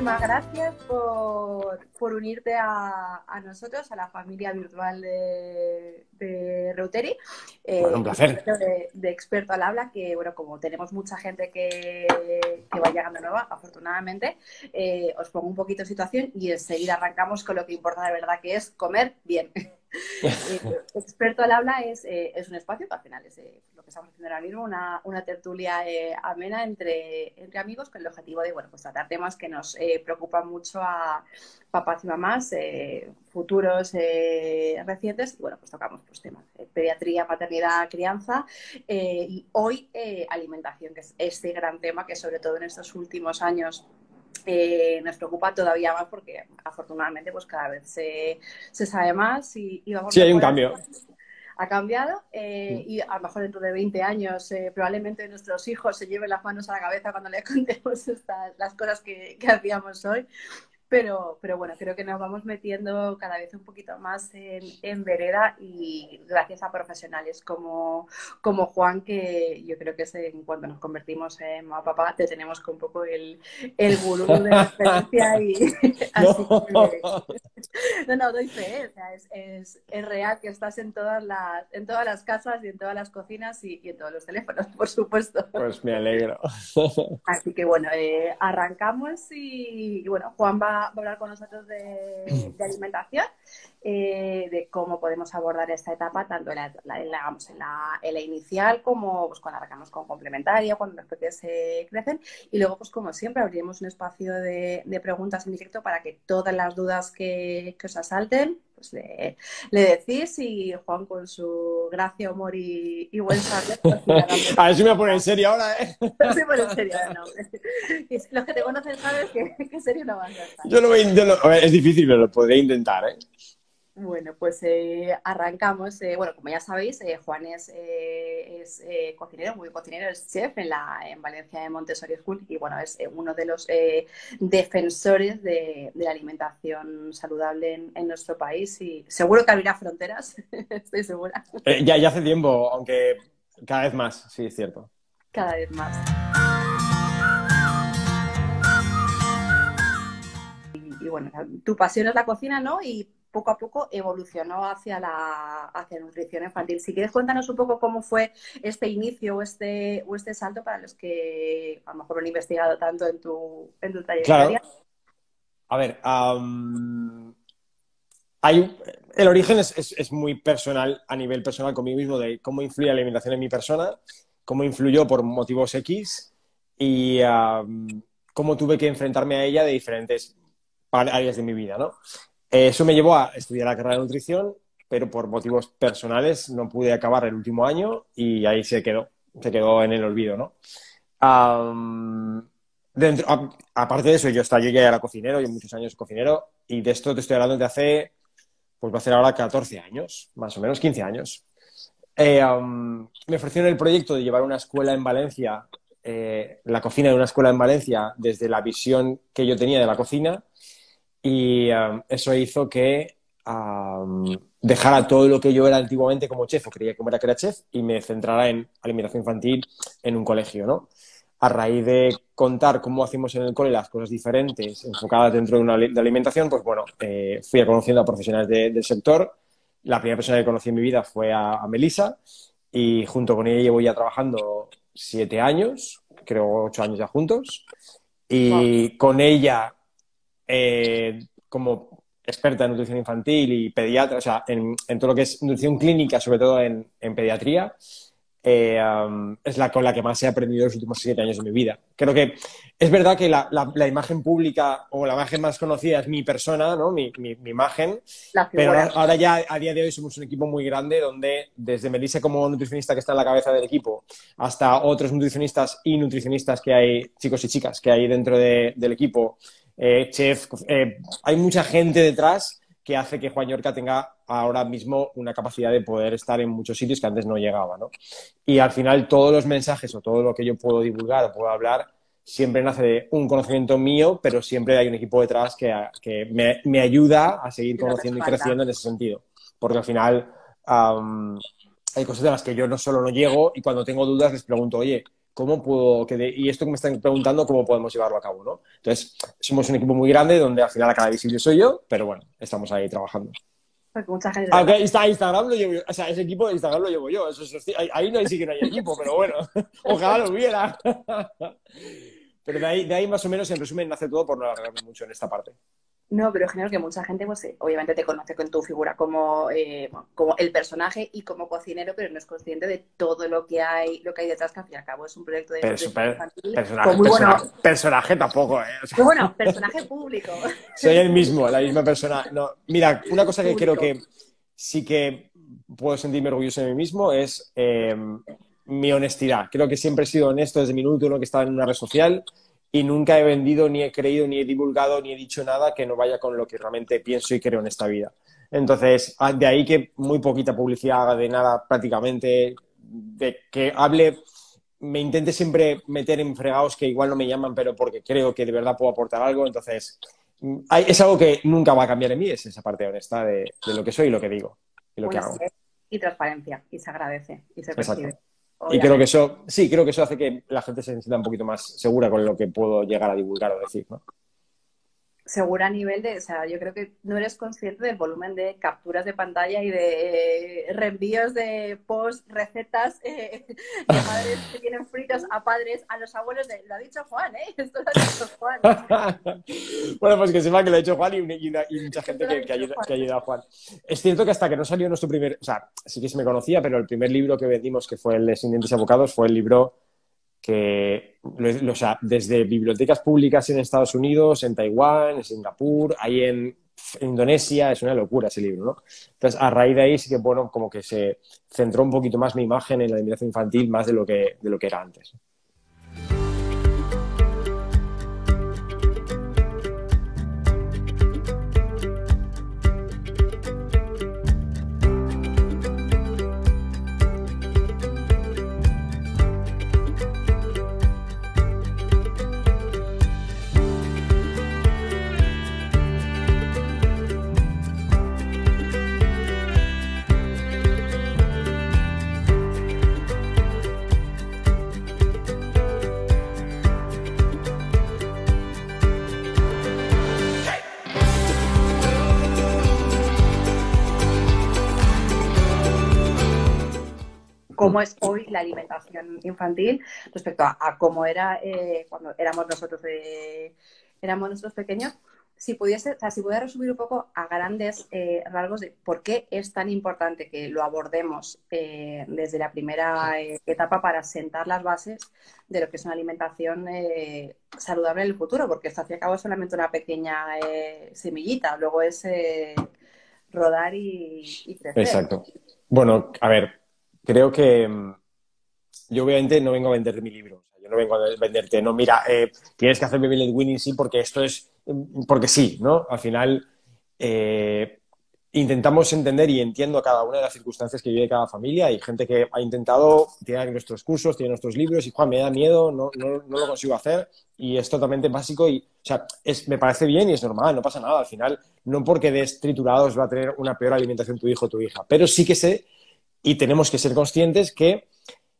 muchísimas gracias por unirte a nosotros, a la familia virtual de Reuteri. Bueno, un placer. De Experto al Habla, que bueno, como tenemos mucha gente que va llegando nueva, afortunadamente, os pongo un poquito de situación y enseguida arrancamos con lo que importa de verdad, que es comer bien. Experto al Habla es un espacio que al final es lo que estamos haciendo ahora mismo, una tertulia amena entre amigos con el objetivo de bueno, pues tratar temas que nos preocupan mucho a papás y mamás, futuros, recientes, y bueno, pues tocamos pues, temas de pediatría, maternidad, crianza, y hoy alimentación, que es este gran tema que sobre todo en estos últimos años nos preocupa todavía más porque afortunadamente pues cada vez se sabe más y vamos Sí, hay un mejorando. cambio. Ha cambiado y a lo mejor dentro de 20 años probablemente nuestros hijos se lleven las manos a la cabeza cuando les contemos las cosas que hacíamos hoy. Pero bueno, creo que nos vamos metiendo cada vez un poquito más en vereda y gracias a profesionales como Juan, que yo creo que es en cuanto nos convertimos en mamá papá, te tenemos con un poco el gurú de la experiencia y así que... No, doy fe, o sea, es real que estás en todas las casas y en todas las cocinas y en todos los teléfonos, por supuesto. Pues me alegro. Así que bueno, arrancamos y bueno, Juan va a hablar con nosotros de alimentación, de cómo podemos abordar esta etapa, tanto en la inicial como pues, cuando arrancamos con complementaria, cuando los peques crecen, y luego pues como siempre abriremos un espacio de preguntas en directo para que todas las dudas que os asalten pues le decís y Juan con su gracia, humor y buen saber pues, A ver si me pone en serio ahora, ¿eh? no soy por en serio, no. Los que te conocen saben que serio no vas a estar. Yo lo voy a ver, es difícil, pero lo podría intentar, ¿eh? Bueno, pues arrancamos. Bueno, como ya sabéis, Juan es cocinero, muy cocinero, es chef en Valencia de Montessori School y bueno, es uno de los defensores de la alimentación saludable en nuestro país y seguro que abrirá fronteras, estoy segura. Ya hace tiempo, aunque cada vez más, sí, es cierto. Cada vez más. Y bueno, tu pasión es la cocina, ¿no? Y poco a poco evolucionó hacia nutrición infantil. Si quieres, cuéntanos un poco cómo fue este inicio o este salto para los que a lo mejor lo han investigado tanto en tu trayectoria. Claro. A ver, el origen es muy personal, a nivel personal conmigo mismo, de cómo influye la alimentación en mi persona, cómo influyó por motivos X y cómo tuve que enfrentarme a ella de diferentes áreas de mi vida, ¿no? Eso me llevó a estudiar la carrera de nutrición, pero por motivos personales no pude acabar el último año y ahí se quedó en el olvido, ¿no? Aparte de eso, yo ya era cocinero, yo muchos años cocinero, y de esto te estoy hablando de hace, pues va a ser ahora 14 años, más o menos 15 años. Me ofrecieron el proyecto de llevar una escuela en Valencia, la cocina de una escuela en Valencia, desde la visión que yo tenía de la cocina, y eso hizo que dejara todo lo que yo era antiguamente como chef, o creía que era chef, y me centrara en alimentación infantil en un colegio, ¿no? A raíz de contar cómo hacemos en el cole las cosas diferentes, enfocadas dentro de alimentación, pues bueno, fui conociendo a profesionales del sector. La primera persona que conocí en mi vida fue a Melissa y junto con ella llevo ya trabajando 7 años, creo 8 años ya juntos. Y wow, con ella, como experta en nutrición infantil y pediatra, o sea, en todo lo que es nutrición clínica, sobre todo en pediatría, es con la que más he aprendido los últimos 7 años de mi vida. Creo que es verdad que la imagen pública o la imagen más conocida es mi persona, ¿no? Mi imagen, pero ahora ya a día de hoy somos un equipo muy grande donde desde Melissa como nutricionista que está en la cabeza del equipo hasta otros nutricionistas y nutricionistas que hay, chicos y chicas que hay dentro del equipo, chef, hay mucha gente detrás que hace que Juan Llorca tenga ahora mismo una capacidad de poder estar en muchos sitios que antes no llegaba, ¿no? Y al final todos los mensajes o todo lo que yo puedo divulgar o puedo hablar siempre nace de un conocimiento mío, pero siempre hay un equipo detrás que me ayuda a seguir conociendo y creciendo en ese sentido. Porque al final hay cosas de las que yo no solo no llego y cuando tengo dudas les pregunto, oye, ¿cómo puedo, y esto que me están preguntando, cómo podemos llevarlo a cabo, ¿no? Entonces, somos un equipo muy grande donde al final la cara visible soy yo, pero bueno, estamos ahí trabajando. Porque mucha gente, de Aunque verdad. Instagram lo llevo yo, o sea, ese equipo de Instagram lo llevo yo, ahí no hay, sí que no hay equipo, pero bueno, ojalá lo hubiera. Pero de ahí más o menos, en resumen, nace todo por no alargarme mucho en esta parte. No, pero es genial que mucha gente, pues obviamente te conoce con tu figura como, bueno, como el personaje y como cocinero, pero no es consciente de todo lo que hay detrás, que al fin y al cabo es un proyecto de nutrición infantil con muy bueno, Personaje tampoco, O sea, muy bueno, personaje público. soy el mismo, la misma persona. No, mira, una cosa que creo Público. que sí que puedo sentirme orgulloso de mí mismo es mi honestidad. Creo que siempre he sido honesto desde el minuto uno que estaba en una red social y nunca he vendido, ni he creído, ni he divulgado, ni he dicho nada que no vaya con lo que realmente pienso y creo en esta vida. Entonces, de ahí que muy poquita publicidad haga de nada prácticamente, de que hable, me intente siempre meter en fregados que igual no me llaman, pero porque creo que de verdad puedo aportar algo. Entonces, es algo que nunca va a cambiar en mí, es esa parte honesta de lo que soy y lo que digo y lo que hago. Honestidad y transparencia, y se agradece, y se percibe, Exacto. Y creo que obviamente. eso, sí, creo que eso hace que la gente se sienta un poquito más segura con lo que puedo llegar a divulgar o decir, ¿no? Segura a nivel de, o sea, yo creo que no eres consciente del volumen de capturas de pantalla y de reenvíos de post, recetas de madres que tienen fritos a padres, a los abuelos de, lo ha dicho Juan, ¿eh? Esto lo ha dicho Juan. Bueno, pues que sepa que lo ha hecho Juan y mucha Esto gente lo ha que dicho Juan. ha ayudado a Juan. Es cierto que hasta que no salió nuestro primer, o sea, sí que se me conocía, pero el primer libro que vendimos, que fue el de Sin dientes y abocados, fue el libro que, o sea, desde bibliotecas públicas en Estados Unidos, en Taiwán, en Singapur, ahí en Indonesia, es una locura ese libro, ¿no? Entonces, a raíz de ahí sí que, bueno, como que se centró un poquito más mi imagen en la alimentación infantil, más de lo que era antes. Cómo es hoy la alimentación infantil respecto a cómo era cuando éramos nosotros pequeños. Si pudiese, o sea, si pudiera resumir un poco a grandes rasgos de por qué es tan importante que lo abordemos desde la primera etapa para sentar las bases de lo que es una alimentación saludable en el futuro, porque esto al fin y al cabo es solamente una pequeña semillita, luego es rodar y crecer. Exacto. Bueno, a ver, creo que yo obviamente no vengo a venderte mi libro. O sea, yo no vengo a venderte, no, mira, tienes que hacer Baby Led Winning sí porque esto es, porque sí, ¿no? Al final intentamos entender y entiendo cada una de las circunstancias que vive cada familia. Hay gente que ha intentado, tiene nuestros cursos, tiene nuestros libros y, Juan, me da miedo, no lo consigo hacer y es totalmente básico y, o sea, me parece bien y es normal, no pasa nada. Al final, no porque des triturados va a tener una peor alimentación tu hijo o tu hija, pero sí que sé y tenemos que ser conscientes que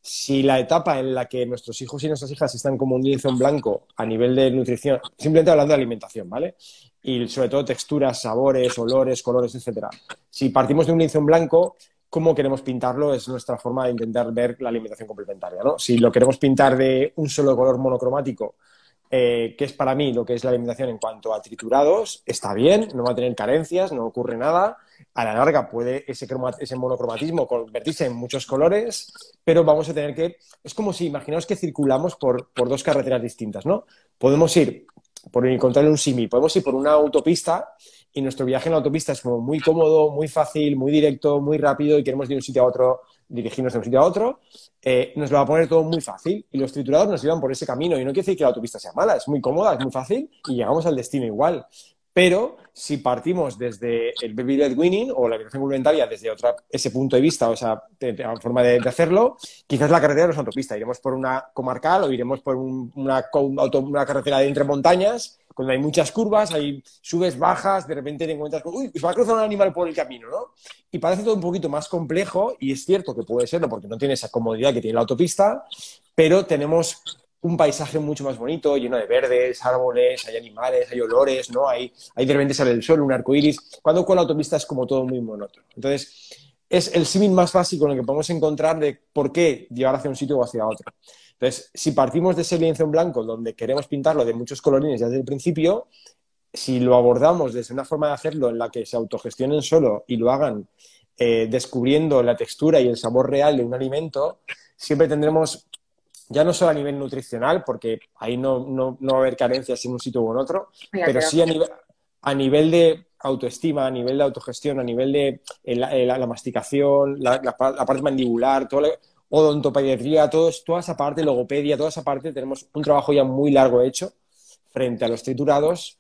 si la etapa en la que nuestros hijos y nuestras hijas están como un lienzo en blanco a nivel de nutrición, simplemente hablando de alimentación, ¿vale? Y sobre todo texturas, sabores, olores, colores, etcétera. Si partimos de un lienzo en blanco, cómo queremos pintarlo es nuestra forma de intentar ver la alimentación complementaria, ¿no? Si lo queremos pintar de un solo color monocromático, que es para mí lo que es la alimentación en cuanto a triturados, está bien, no va a tener carencias, no ocurre nada. A la larga puede ese monocromatismo convertirse en muchos colores, pero vamos a tener que... Es como si, imaginaos que circulamos por dos carreteras distintas, ¿no? Podemos ir, por encontrarle un símil, podemos ir por una autopista y nuestro viaje en la autopista es como muy cómodo, muy fácil, muy directo, muy rápido y queremos ir de un sitio a otro, dirigirnos de un sitio a otro, nos lo va a poner todo muy fácil y los triturados nos llevan por ese camino y no quiere decir que la autopista sea mala, es muy cómoda, es muy fácil y llegamos al destino igual. Pero si partimos desde el Baby Led Winning o la alimentación complementaria desde ese punto de vista, o sea, forma de hacerlo, quizás la carretera no es autopista, iremos por una comarcal o iremos por una carretera de entre montañas, cuando hay muchas curvas, hay subes, bajas, de repente te encuentras con, uy, se va a cruzar un animal por el camino, ¿no? Y parece todo un poquito más complejo, y es cierto que puede serlo porque no tiene esa comodidad que tiene la autopista, pero tenemos un paisaje mucho más bonito, lleno de verdes, árboles, hay animales, hay olores, ¿no? Hay de repente sale el sol, un arco iris, cuando con la autopista es como todo muy monótono. Entonces, es el símil más básico en el que podemos encontrar de por qué llevar hacia un sitio o hacia otro. Entonces, si partimos de ese lienzo en blanco, donde queremos pintarlo de muchos colorines desde el principio, si lo abordamos desde una forma de hacerlo en la que se autogestionen solo y lo hagan descubriendo la textura y el sabor real de un alimento, siempre tendremos, ya no solo a nivel nutricional, porque ahí no va a haber carencias en un sitio u en otro, pero sí a nivel de autoestima, a nivel de autogestión, a nivel de la masticación, la parte mandibular, toda la odontopediatría, toda esa parte, logopedia, toda esa parte, tenemos un trabajo ya muy largo hecho frente a los triturados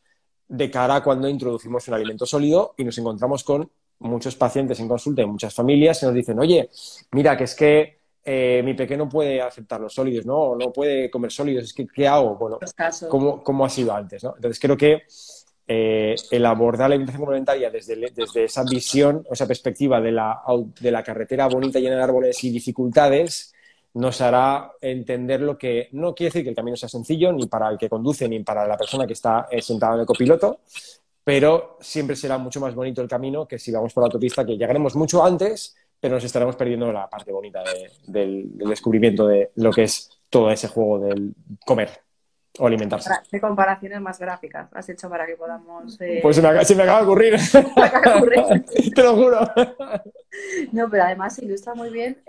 de cara a cuando introducimos un alimento sólido y nos encontramos con muchos pacientes en consulta y muchas familias que nos dicen, oye, mira, que es que mi pequeño no puede aceptar los sólidos, ¿no? No puede comer sólidos, es que ¿qué hago? Bueno, ¿cómo ha sido antes, ¿no? Entonces creo que el abordar la alimentación complementaria desde esa visión o esa perspectiva de la carretera bonita llena de árboles y dificultades nos hará entender lo que no quiere decir que el camino sea sencillo ni para el que conduce ni para la persona que está sentada en el copiloto, pero siempre será mucho más bonito el camino que si vamos por la autopista, que llegaremos mucho antes, pero nos estaremos perdiendo la parte bonita del descubrimiento de lo que es todo ese juego del comer o alimentarse. ¿Qué comparaciones más gráficas has hecho para que podamos...? Pues se me acaba de ocurrir. Te lo juro. No, pero además se ilustra muy bien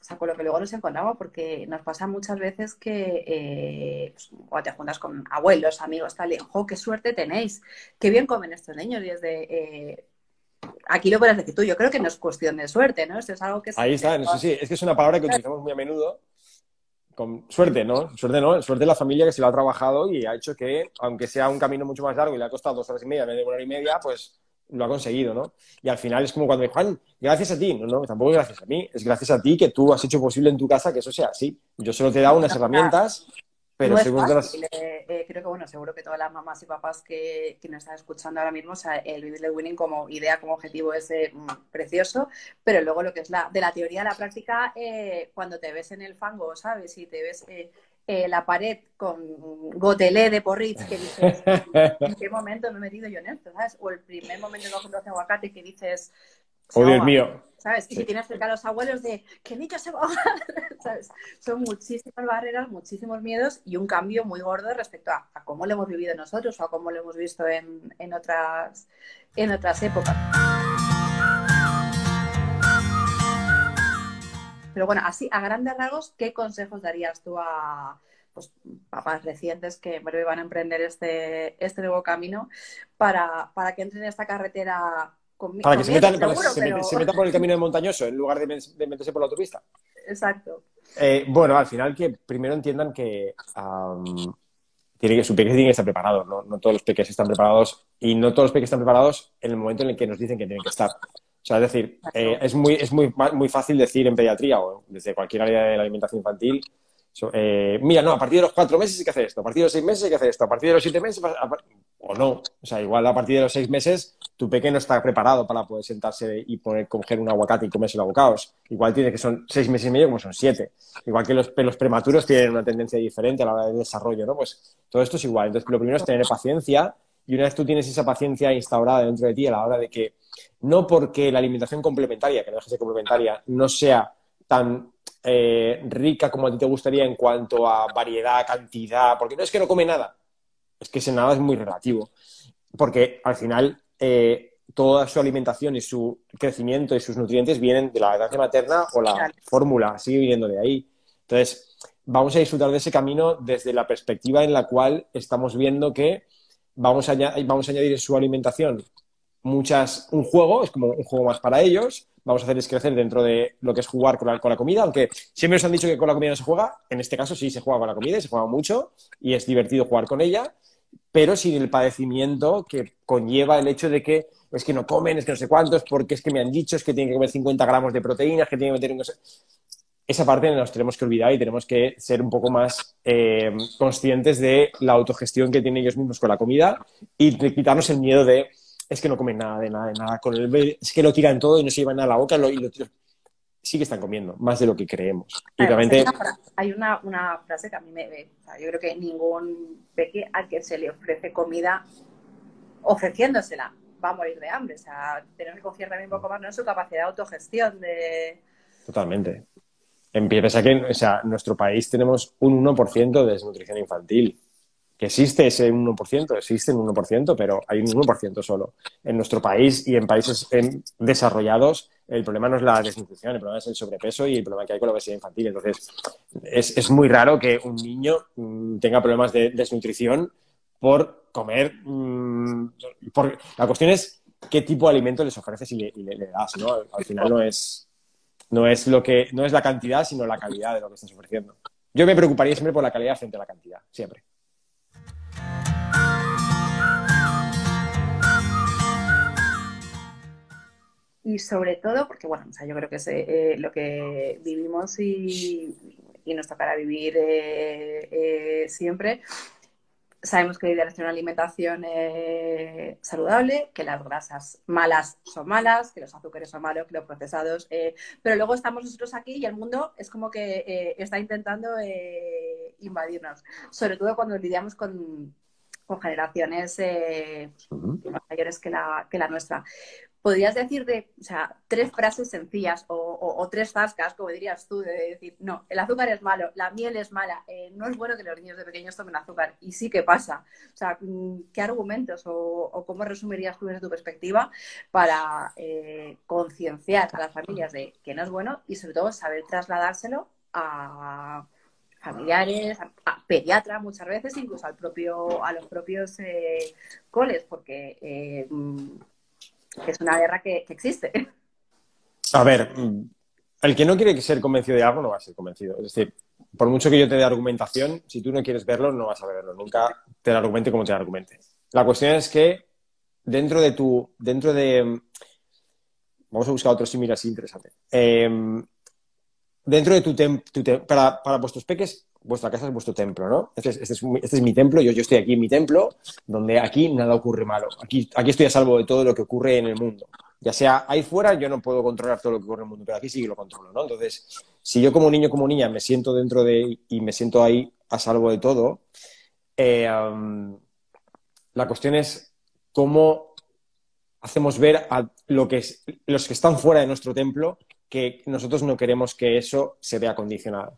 o sea, con lo que luego nos encontramos, porque nos pasa muchas veces que pues, cuando te juntas con abuelos, amigos, tal, y, ¡jo, qué suerte tenéis! ¡Qué bien comen estos niños! Y es de... aquí lo puedes decir tú, yo creo que no es cuestión de suerte, ¿no? Esto es algo que... Ahí está, eso sí, es que es una palabra que utilizamos muy a menudo. Con suerte, ¿no? Suerte de la familia que se lo ha trabajado y ha hecho que, aunque sea un camino mucho más largo y le ha costado 2 horas y media, en vez de 1 hora y media, pues lo ha conseguido, ¿no? Y al final es como cuando me Juan, gracias a ti. No, tampoco es gracias a mí. Es gracias a ti que tú has hecho posible en tu casa que eso sea así. Yo solo te he dado unas herramientas, pero no es seguro fácil. Creo que, bueno, seguro que todas las mamás y papás que nos están escuchando ahora mismo, o sea, el Vivir del Winning como idea, como objetivo es precioso, pero luego lo que es de la teoría a la práctica, cuando te ves en el fango, ¿sabes? Y te ves la pared con gotelé de porridge que dices, ¿en qué momento me he metido yo en esto? ¿Sabes? O el primer momento que coges un aguacate que dices... Oh, Dios mío. ¿Sabes? Y si tienes cerca a los abuelos de que el niño se va a ahogar, ¿sabes? Son muchísimas barreras, muchísimos miedos y un cambio muy gordo respecto a cómo lo hemos vivido nosotros o a cómo lo hemos visto en otras épocas. Pero bueno, así a grandes rasgos, ¿qué consejos darías tú a pues, papás recientes que en breve van a emprender este nuevo camino para que entren en esta carretera? Para que se metan por el camino montañoso en lugar de meterse por la autopista. Exacto. Bueno, al final que primero entiendan que su peque tiene que estar preparado. No todos los peques están preparados y no todos los peques están preparados en el momento en el que nos dicen que tienen que estar. O sea, es decir, es muy fácil decir en pediatría o desde cualquier área de la alimentación infantil, mira, no, a partir de los 4 meses hay que hacer esto, a partir de los 6 meses hay que hacer esto, a partir de los 7 meses o no. O sea, igual a partir de los 6 meses tu pequeño no está preparado para poder sentarse y coger un aguacate y comérselo a bocados. Igual tiene que son 6 meses y medio como son 7. Igual que los prematuros tienen una tendencia diferente a la hora del desarrollo, ¿no? Pues todo esto es igual. Entonces, lo primero es tener paciencia y una vez tú tienes esa paciencia instaurada dentro de ti a la hora de que no porque la alimentación complementaria, que no deje de ser complementaria, no sea tan rica como a ti te gustaría en cuanto a variedad, cantidad, porque no es que no come nada, es que ese nada es muy relativo, porque al final toda su alimentación y su crecimiento y sus nutrientes vienen de la lactancia materna o la fórmula, sigue viniendo de ahí. Entonces, vamos a disfrutar de ese camino desde la perspectiva en la cual estamos viendo que vamos a añadir en su alimentación un juego, es como un juego más para ellos. Vamos a hacerles crecer dentro de lo que es jugar con la comida, aunque siempre nos han dicho que con la comida no se juega. En este caso sí se juega con la comida y se juega mucho y es divertido jugar con ella, pero sin el padecimiento que conlleva el hecho de que es que no comen, es que no sé cuántos, porque es que me han dicho, es que tienen que comer 50 gramos de proteínas, que tienen que meter... No sé. Esa parte nos tenemos que olvidar y tenemos que ser un poco más conscientes de la autogestión que tienen ellos mismos con la comida y de quitarnos el miedo de es que no comen nada, de nada, de nada. Es que lo tiran todo y no se llevan nada a la boca y lo tiran. sí que están comiendo, más de lo que creemos. Y Además, realmente... hay una frase que a mí o sea, yo creo que ningún peque al que se le ofrece comida ofreciéndosela va a morir de hambre. O sea, tenemos que confiar también un poco más, ¿no?, en su capacidad de autogestión. Totalmente. Piensa que, o sea, en nuestro país tenemos un 1% de desnutrición infantil. Que existe ese 1%, existe un 1%, pero hay un 1% solo. En nuestro país y en países desarrollados, el problema no es la desnutrición, el problema es el sobrepeso y el problema que hay con la obesidad infantil. Entonces, es muy raro que un niño tenga problemas de desnutrición por comer. La cuestión es qué tipo de alimento les ofreces y le das, ¿no? Al final no es la cantidad, sino la calidad de lo que estás ofreciendo. Yo me preocuparía siempre por la calidad frente a la cantidad, siempre. Y sobre todo, porque bueno, o sea, yo creo que es lo que vivimos y nos tocará vivir siempre. Sabemos que la idea es tener una alimentación saludable, que las grasas malas son malas, que los azúcares son malos, que los procesados... pero luego estamos nosotros aquí y el mundo es como que está intentando invadirnos. Sobre todo cuando lidiamos con generaciones más mayores que la nuestra. ¿Podrías decir o sea, 3 frases sencillas o 3 zascas, como dirías tú, de decir, no, el azúcar es malo, la miel es mala, no es bueno que los niños de pequeños tomen azúcar? Y sí que pasa. O sea, ¿qué argumentos o cómo resumirías tú desde tu perspectiva para concienciar a las familias de que no es bueno y sobre todo saber trasladárselo a familiares, a pediatra muchas veces, incluso a los propios coles, porque es una guerra que existe. A ver, el que no quiere ser convencido de algo no va a ser convencido. Es decir, por mucho que yo te dé argumentación, si tú no quieres verlo, no vas a verlo. Nunca te lo argumente como te lo argumente. La cuestión es que dentro de vamos a buscar otro símil así interesante. Dentro de para vuestros peques, vuestra casa es vuestro templo, ¿no? Este es mi templo, yo estoy aquí en mi templo, donde aquí nada ocurre malo. Aquí estoy a salvo de todo lo que ocurre en el mundo. Ya sea ahí fuera, yo no puedo controlar todo lo que ocurre en el mundo, pero aquí sí que lo controlo, ¿no? Entonces, si yo como niño, como niña, me siento y me siento ahí a salvo de todo, la cuestión es cómo hacemos ver a los que están fuera de nuestro templo que nosotros no queremos que eso se vea condicionado.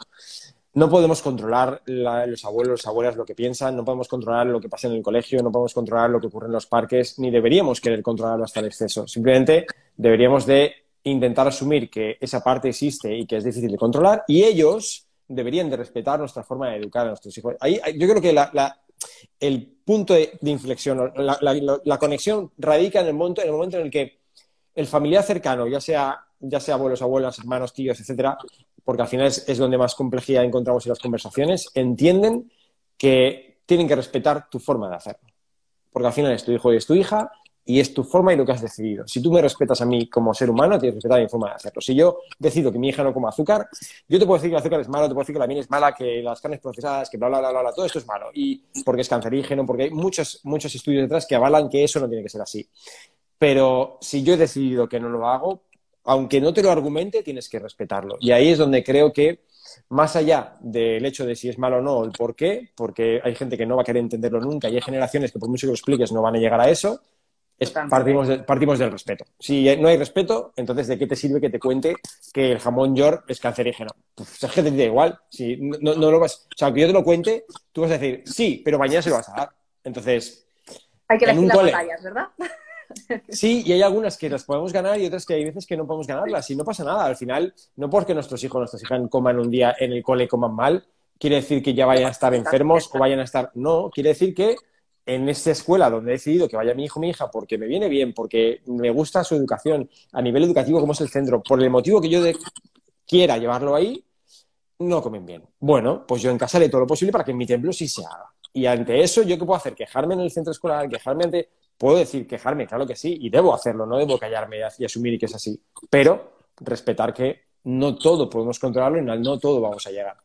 No podemos controlar los abuelos, las abuelas lo que piensan, no podemos controlar lo que pasa en el colegio, no podemos controlar lo que ocurre en los parques, ni deberíamos querer controlarlo hasta el exceso. Simplemente deberíamos de intentar asumir que esa parte existe y que es difícil de controlar, y ellos deberían de respetar nuestra forma de educar a nuestros hijos. Yo creo que el punto de inflexión, la conexión radica en el momento en el que el familiar cercano, ya sea abuelos, abuelas, hermanos, tíos, etcétera, porque al final es donde más complejidad encontramos en las conversaciones, entienden que tienen que respetar tu forma de hacerlo. Porque al final es tu hijo y es tu hija y es tu forma y lo que has decidido. Si tú me respetas a mí como ser humano, tienes que respetar mi forma de hacerlo. Si yo decido que mi hija no coma azúcar, yo te puedo decir que el azúcar es malo, te puedo decir que la miel es mala, que las carnes procesadas, que bla, bla, bla, bla, bla, todo esto es malo. Y porque es cancerígeno, porque hay muchos estudios detrás que avalan que eso no tiene que ser así. Pero si yo he decidido que no lo hago, aunque no te lo argumente, tienes que respetarlo. Y ahí es donde creo que, más allá del hecho de si es malo o no, el por qué, porque hay gente que no va a querer entenderlo nunca y hay generaciones que por mucho que lo expliques no van a llegar a eso, partimos del respeto. Si no hay respeto, entonces ¿de qué te sirve que te cuente que el jamón York es cancerígeno? Pues es que te da igual. Si no lo vas, o sea, que yo te lo cuente, tú vas a decir, sí, pero mañana se lo vas a dar. Entonces, hay que elegir las batallas, ¿verdad? Sí, y hay algunas que las podemos ganar y otras que hay veces que no podemos ganarlas y no pasa nada. Al final, no porque nuestros hijos o nuestras hijas coman un día en el cole coman mal, quiere decir que ya vayan a estar enfermos o vayan a estar... No, quiere decir que en esta escuela donde he decidido que vaya mi hijo o mi hija porque me viene bien, porque me gusta su educación a nivel educativo como es el centro, por el motivo que yo quiera llevarlo ahí, no comen bien. Bueno, pues yo en casa haré todo lo posible para que en mi templo sí se haga. Y ante eso, ¿yo qué puedo hacer? ¿Quejarme en el centro escolar? Puedo decir quejarme, claro que sí, y debo hacerlo, no debo callarme y asumir que es así. Pero respetar que no todo podemos controlarlo y no todo vamos a llegar.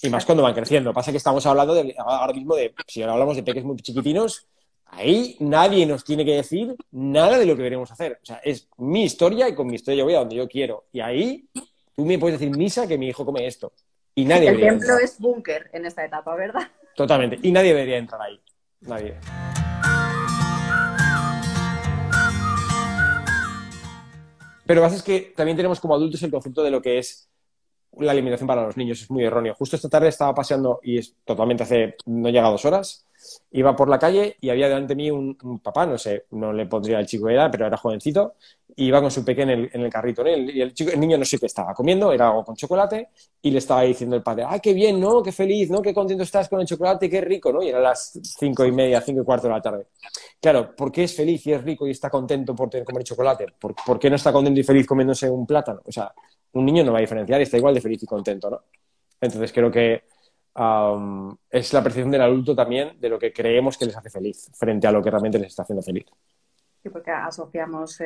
Y más cuando van creciendo. Pasa que estamos hablando ahora mismo si ahora hablamos de peques muy chiquitinos, Ahí nadie nos tiene que decir nada de lo que queremos hacer. O sea, es mi historia y con mi historia yo voy a donde yo quiero. Y ahí tú me puedes decir, Misa, que mi hijo come esto. Y nadie El debería templo entrar. es búnker en esta etapa, ¿verdad? Totalmente. Y nadie debería entrar ahí. Nadie. Pero lo que pasa es que también tenemos como adultos el concepto de lo que es la alimentación para los niños. Es muy erróneo. Justo esta tarde estaba paseando, y es totalmente hace, no llega a 2 horas, iba por la calle y había delante de mí un papá, no sé, no le pondría el chico edad, pero era jovencito, y iba con su peque en el carrito, ¿no? Y el niño no sé qué estaba comiendo, era algo con chocolate, y le estaba diciendo el padre, ¡ah, qué bien, ¿no? ¡Qué feliz, ¿no? ¡Qué contento estás con el chocolate, qué rico!, ¿no? Y eran las 5:30, 5:15 de la tarde. Claro, ¿por qué es feliz y es rico y está contento por tener comer chocolate? ¿Por qué no está contento y feliz comiéndose un plátano? O sea, un niño no va a diferenciar y está igual de feliz y contento, ¿no? Entonces creo que es la percepción del adulto también de lo que creemos que les hace feliz frente a lo que realmente les está haciendo feliz. Sí, porque asociamos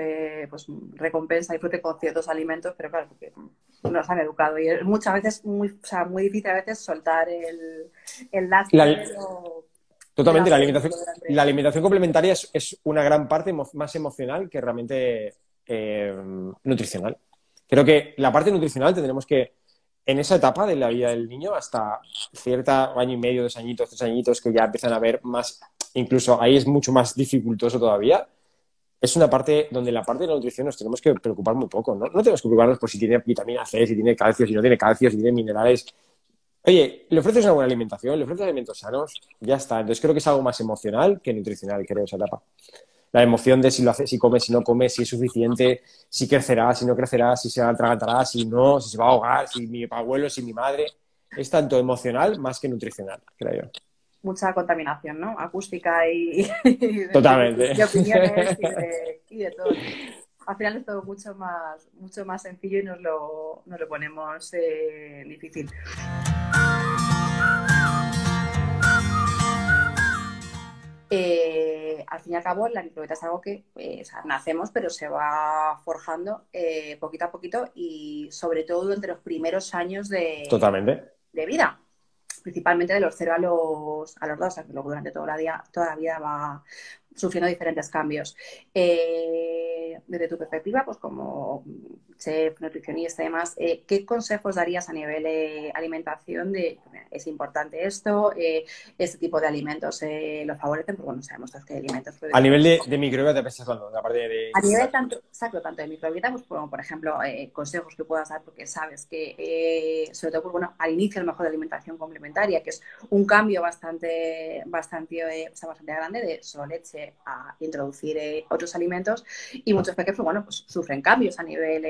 pues, recompensa y disfrute con ciertos alimentos, pero claro, porque nos han educado y es muchas veces o sea, muy difícil a veces soltar el lastre La, de totalmente, la la durante... alimentación complementaria es una gran parte más emocional que realmente nutricional. Creo que la parte nutricional tendremos que, en esa etapa de la vida del niño, hasta cierta año y medio, 2 añitos, 3 añitos, que ya empiezan a ver más, incluso ahí es mucho más dificultoso todavía, es una parte donde la parte de la nutrición nos tenemos que preocupar muy poco, ¿no? No tenemos que preocuparnos por si tiene vitamina C, si tiene calcio, si no tiene calcio, si tiene minerales. Oye, le ofreces una buena alimentación, le ofreces alimentos sanos, ya está. Entonces creo que es algo más emocional que nutricional, creo, esa etapa. La emoción de si lo hace, si come, si no come, si es suficiente, si crecerá, si no crecerá, si se atragantará, si no, si se va a ahogar, si mi abuelo, si mi madre. Es tanto emocional más que nutricional, creo yo. Mucha contaminación, ¿no? Acústica Totalmente. de opiniones y de todo. Al final es todo mucho más sencillo y nos lo ponemos difícil. Al fin y al cabo, la microbiota es algo que o sea, nacemos, pero se va forjando poquito a poquito y sobre todo durante los primeros años Totalmente. de vida, principalmente de los 0 a los 2, o sea, que luego durante toda la vida va sufriendo diferentes cambios. Desde tu perspectiva, pues como chef, nutricionista y demás, ¿qué consejos darías a nivel alimentación de es importante esto, este tipo de alimentos lo favorecen? Porque bueno, sabemos todos que hay alimentos A nivel probióticos. de microbiota, te estás hablando, la parte de A nivel intestinal. tanto de microbiota, pues como por ejemplo consejos que puedas dar, porque sabes que, sobre todo, pues, bueno, al inicio a lo mejor de alimentación complementaria, que es un cambio o sea, bastante grande de solo leche a introducir otros alimentos, y muchos pequeños, pues, bueno, pues sufren cambios a nivel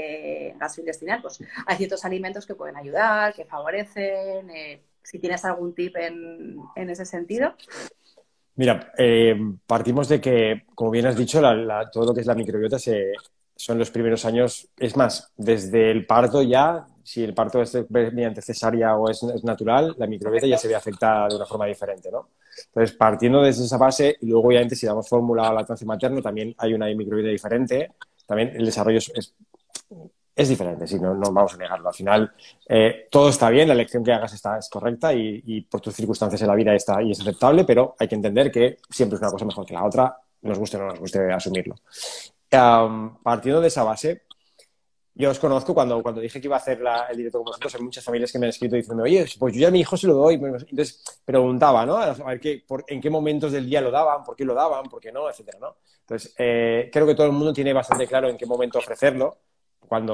gastrointestinal. Pues hay ciertos alimentos que pueden ayudar, que favorecen, si tienes algún tip en ese sentido. Mira, partimos de que, como bien has dicho, todo lo que es la microbiota son los primeros años. Es más, desde el parto ya, si el parto es mediante cesárea o es natural, la microbiota ya Correcto. se ve afectada de una forma diferente, ¿no? Entonces, partiendo desde esa base, y luego obviamente si damos fórmula a lactancia materna, también hay una microbiota diferente. También el desarrollo es diferente, sí, no vamos a negarlo. Al final, todo está bien, la elección que hagas es correcta y por tus circunstancias en la vida está y es aceptable, pero hay que entender que siempre es una cosa mejor que la otra, nos guste o no nos guste asumirlo. Partiendo de esa base, yo os conozco cuando dije que iba a hacer el directo con vosotros, hay muchas familias que me han escrito diciendo, oye, pues yo ya a mi hijo se lo doy. Entonces preguntaba, ¿no? A ver en qué momentos del día lo daban, por qué no, etcétera, ¿no? Entonces, creo que todo el mundo tiene bastante claro en qué momento ofrecerlo.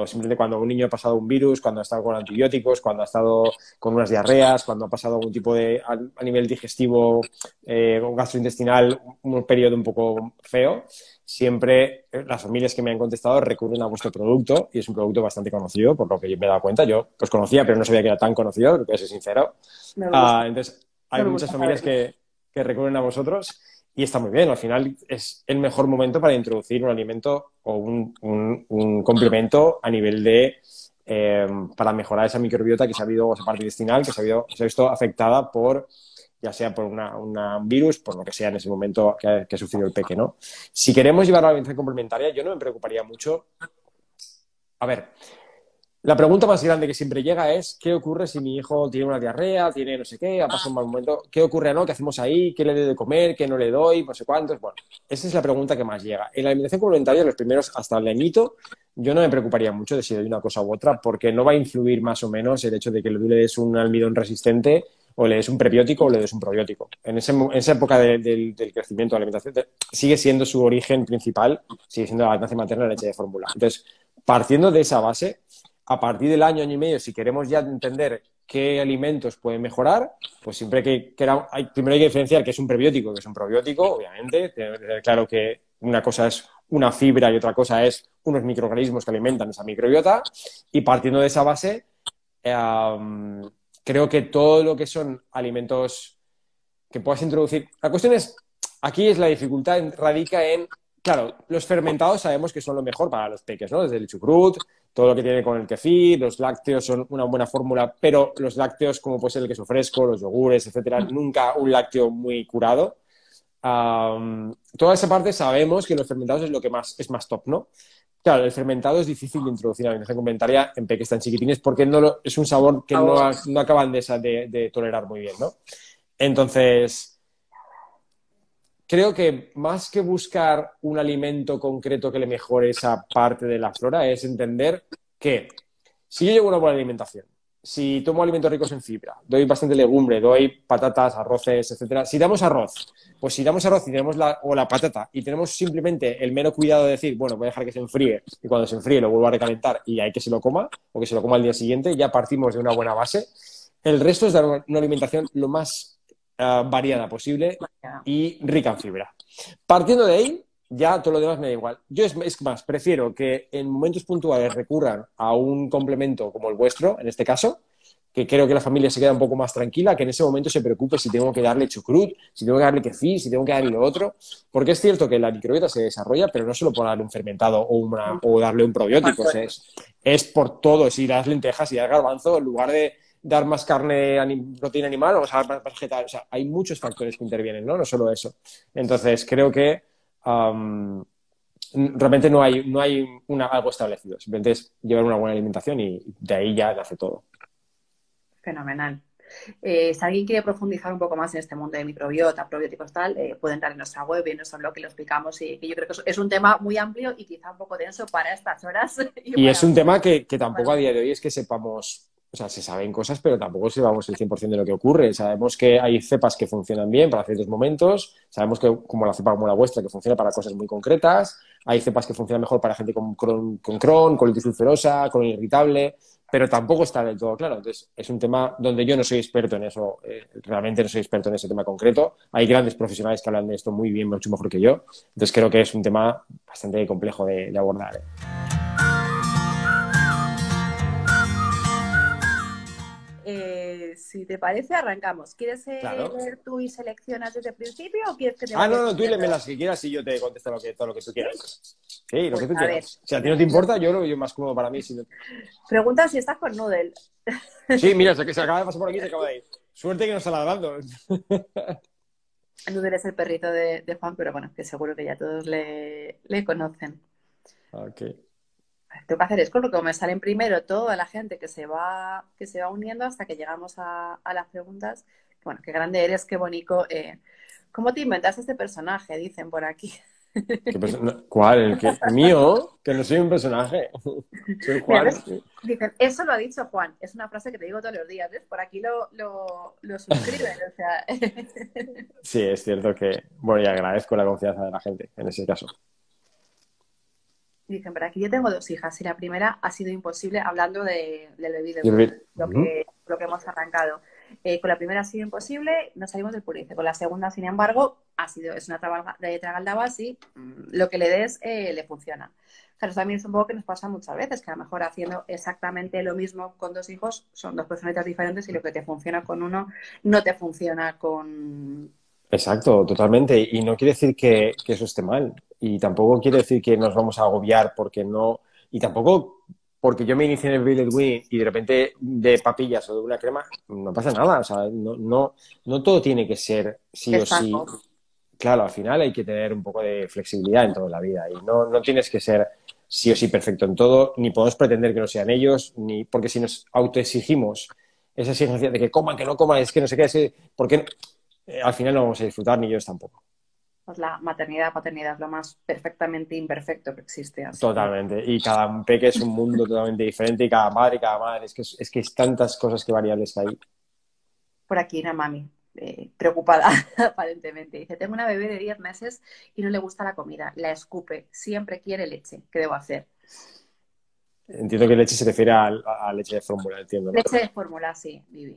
Simplemente cuando un niño ha pasado un virus, cuando ha estado con antibióticos, cuando ha estado con unas diarreas, cuando ha pasado algún tipo de, a nivel digestivo o gastrointestinal, un periodo un poco feo, siempre las familias que me han contestado recurren a vuestro producto y es un producto bastante conocido, por lo que yo me he dado cuenta. Yo os conocía, pero no sabía que era tan conocido, tengo que ser sincero. Nos gusta, Entonces, hay nos muchas gusta familias saberlo. que recurren a vosotros y está muy bien. Al final es el mejor momento para introducir un alimento o un complemento a nivel de para mejorar esa microbiota que se ha habido, esa parte intestinal que se ha visto afectada por ya sea por un virus, por lo que sea en ese momento que ha sufrido el peque, ¿no? Si queremos llevar a la alimentación complementaria, yo no me preocuparía mucho. A ver, La pregunta más grande que siempre llega es, ¿qué ocurre si mi hijo tiene una diarrea, tiene no sé qué, ha pasado un mal momento? ¿Qué ocurre, no? ¿Qué hacemos ahí? ¿Qué le doy de comer? ¿Qué no le doy? No sé cuántos. Bueno, esa es la pregunta que más llega. En la alimentación complementaria, los primeros hasta el añito, yo no me preocuparía mucho de si doy una cosa u otra, porque no va a influir más o menos el hecho de que le des un almidón resistente o le des un prebiótico o le des un probiótico. En esa época del crecimiento de la alimentación sigue siendo su origen principal, sigue siendo la lactancia materna, la leche de fórmula. Entonces, partiendo de esa base, a partir del año, año y medio, si queremos ya entender qué alimentos pueden mejorar, pues siempre primero hay que diferenciar qué es un prebiótico, qué es un probiótico, obviamente. Tiene que tener claro que una cosa es una fibra y otra cosa es unos microorganismos que alimentan esa microbiota. Y partiendo de esa base, creo que todo lo que son alimentos que puedas introducir. La cuestión es, aquí es la dificultad radica en, claro, los fermentados sabemos que son lo mejor para los peques, ¿no? Desde el chucrut, todo lo que tiene con el kefir, los lácteos son una buena fórmula, pero los lácteos, como puede ser el queso fresco, los yogures, etcétera, nunca un lácteo muy curado. Toda esa parte sabemos que los fermentados es lo que más es más top, ¿no? Claro, el fermentado es difícil de introducir en la alimentación complementaria en peques tan chiquitines porque es un sabor que no acaban de tolerar muy bien, ¿no? Entonces, creo que más que buscar un alimento concreto que le mejore esa parte de la flora, es entender que si yo llevo una buena alimentación, si tomo alimentos ricos en fibra, doy bastante legumbre, doy patatas, arroces, etcétera. Si damos arroz, pues si damos arroz y tenemos la patata y tenemos simplemente el mero cuidado de decir, bueno, voy a dejar que se enfríe y cuando se enfríe lo vuelvo a recalentar y hay que se lo coma o que se lo coma al día siguiente, ya partimos de una buena base. El resto es dar una alimentación lo más variada posible y rica en fibra. Partiendo de ahí, ya todo lo demás me da igual. Yo es más, prefiero que en momentos puntuales recurran a un complemento como el vuestro, en este caso, que creo que la familia se queda un poco más tranquila, que en ese momento se preocupe si tengo que darle chucrut, si tengo que darle kefir, si tengo que darle lo otro, porque es cierto que la microbiota se desarrolla, pero no solo por darle un fermentado o darle un probiótico, es por todo. Si das lentejas, si das garbanzo, en lugar de dar más carne, proteína animal, vamos a dar más vegetal. O sea, hay muchos factores que intervienen, ¿no? No solo eso. Entonces, creo que realmente no hay algo establecido. Simplemente es llevar una buena alimentación y de ahí ya nace todo. Fenomenal. Si alguien quiere profundizar un poco más en este mundo de microbiota, probióticos, tal, puede entrar en nuestra web y en nuestro blog que lo explicamos y que yo creo que es un tema muy amplio y quizá un poco denso para estas horas. Y es un tema que tampoco a día de hoy es que sepamos, o sea, se saben cosas, pero tampoco sabemos el 100% de lo que ocurre. Sabemos que hay cepas que funcionan bien para ciertos momentos, sabemos que como la cepa como la vuestra, que funciona para cosas muy concretas, hay cepas que funcionan mejor para gente con Crohn, colitis ulcerosa, colon irritable, pero tampoco está del todo claro. Entonces, es un tema donde yo no soy experto en eso, realmente no soy experto en ese tema concreto. Hay grandes profesionales que hablan de esto muy bien, mucho mejor que yo. Entonces, creo que es un tema bastante complejo de abordar. Si te parece, arrancamos. ¿Quieres Claro. leer tú y seleccionas desde el principio o quieres que te No, tú léeme las que quieras y yo te contesto todo lo que tú quieras. Sí, lo que tú quieras. Si a ti no te importa, yo lo veo más cómodo para mí. Pregunta si estás con Noodle. Sí, mira, que se acaba de pasar por aquí y se acaba de ir. Suerte que no está ladrando. Noodle es el perrito de Juan, pero bueno, que seguro que ya todos le conocen. Ok. Tengo que hacer es con lo que me salen primero toda la gente que se va uniendo hasta que llegamos a las preguntas. Bueno, qué grande eres, qué bonito. ¿Cómo te inventaste este personaje? Dicen por aquí. ¿Cuál? ¿El mío? Que no soy un personaje. Soy Juan. Dicen, eso lo ha dicho Juan. Es una frase que te digo todos los días. ¿Ves? Por aquí lo suscriben. O sea... Sí, es cierto que, bueno, y agradezco la confianza de la gente en ese caso. Dicen, pero aquí yo tengo 2 hijas y la primera ha sido imposible, hablando del bebé, lo que hemos arrancado. Con la primera ha sido imposible, no salimos del purice. Con la segunda, sin embargo, es una tragaldabas y lo que le des le funciona. Claro, también es un poco que nos pasa muchas veces, que a lo mejor haciendo exactamente lo mismo con 2 hijos son 2 personitas diferentes y lo que te funciona con uno no te funciona con... Exacto, totalmente. Y no quiere decir que eso esté mal. Y tampoco quiere decir que nos vamos a agobiar porque no... Y tampoco porque yo me inicié en el Baby Led Weaning y de repente de papillas o de una crema, no pasa nada. O sea, no todo tiene que ser sí o sí. Claro, al final hay que tener un poco de flexibilidad en toda la vida. Y no tienes que ser... O sí o sí perfecto en todo, ni podemos pretender que no sean ellos, ni porque si nos autoexigimos esa exigencia de que coman, que no coman, es que no sé qué, porque al final no vamos a disfrutar, ni ellos tampoco. Pues la maternidad, paternidad es lo más perfectamente imperfecto que existe, así que Totalmente. Y cada peque es un mundo totalmente diferente y cada madre, es que es tantas cosas que variables que hay. por aquí una mami preocupada aparentemente. Dice, tengo una bebé de 10 meses y no le gusta la comida, la escupe, siempre quiere leche. ¿Qué debo hacer? Entiendo que leche se refiere a leche de fórmula, entiendo, ¿no? Leche de fórmula, sí, Vivi.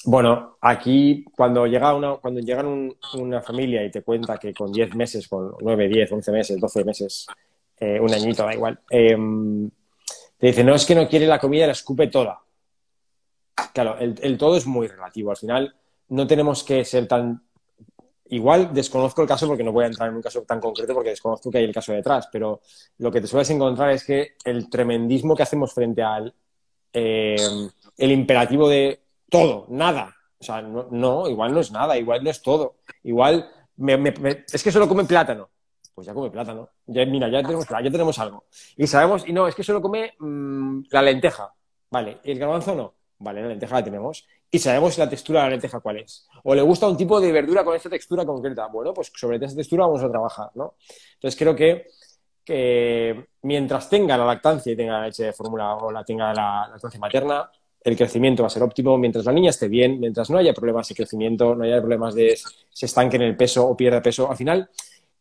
Bueno, aquí cuando una familia y te cuenta que con 10 meses, con 9, 10, 11 meses, 12 meses, un añito, da igual, te dice, no, es que no quiere la comida, la escupe toda. Claro, el todo es muy relativo. Al final no tenemos que ser tan... Igual desconozco el caso porque no voy a entrar en un caso tan concreto porque desconozco que hay el caso detrás, pero lo que te sueles encontrar es que el tremendismo que hacemos frente al el imperativo de todo, nada. O sea, no, igual no es nada, igual no es todo. Igual es que solo come plátano. Pues ya come plátano. Ya, mira, ya tenemos algo. Y sabemos, y no, es que solo come la lenteja. Vale, ¿y el garbanzo no? Vale, la lenteja la tenemos. Y sabemos la textura de la lenteja cuál es. O le gusta un tipo de verdura con esta textura concreta. Bueno, pues sobre esta textura vamos a trabajar, ¿no? Entonces creo que mientras tenga la lactancia y tenga la leche de fórmula o tenga la lactancia materna, el crecimiento va a ser óptimo. Mientras la niña esté bien, mientras no haya problemas de crecimiento, no haya problemas de se estanque en el peso o pierda peso, al final,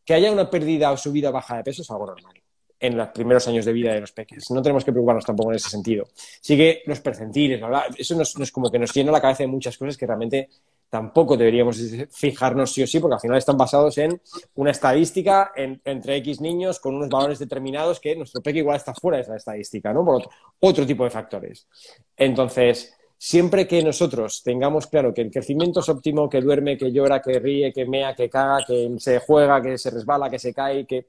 que haya una pérdida o subida o baja de peso es algo normal en los primeros años de vida de los peques. No tenemos que preocuparnos tampoco en ese sentido. Sí que los percentiles, ¿verdad? Eso nos como que nos llena la cabeza de muchas cosas que realmente tampoco deberíamos fijarnos sí o sí, porque al final están basados en una estadística entre X niños con unos valores determinados que nuestro peque igual está fuera de esa estadística, ¿no? Por otro tipo de factores. Entonces, siempre que nosotros tengamos claro que el crecimiento es óptimo, que duerme, que llora, que ríe, que mea, que caga, que se juega, que se resbala, que se cae, que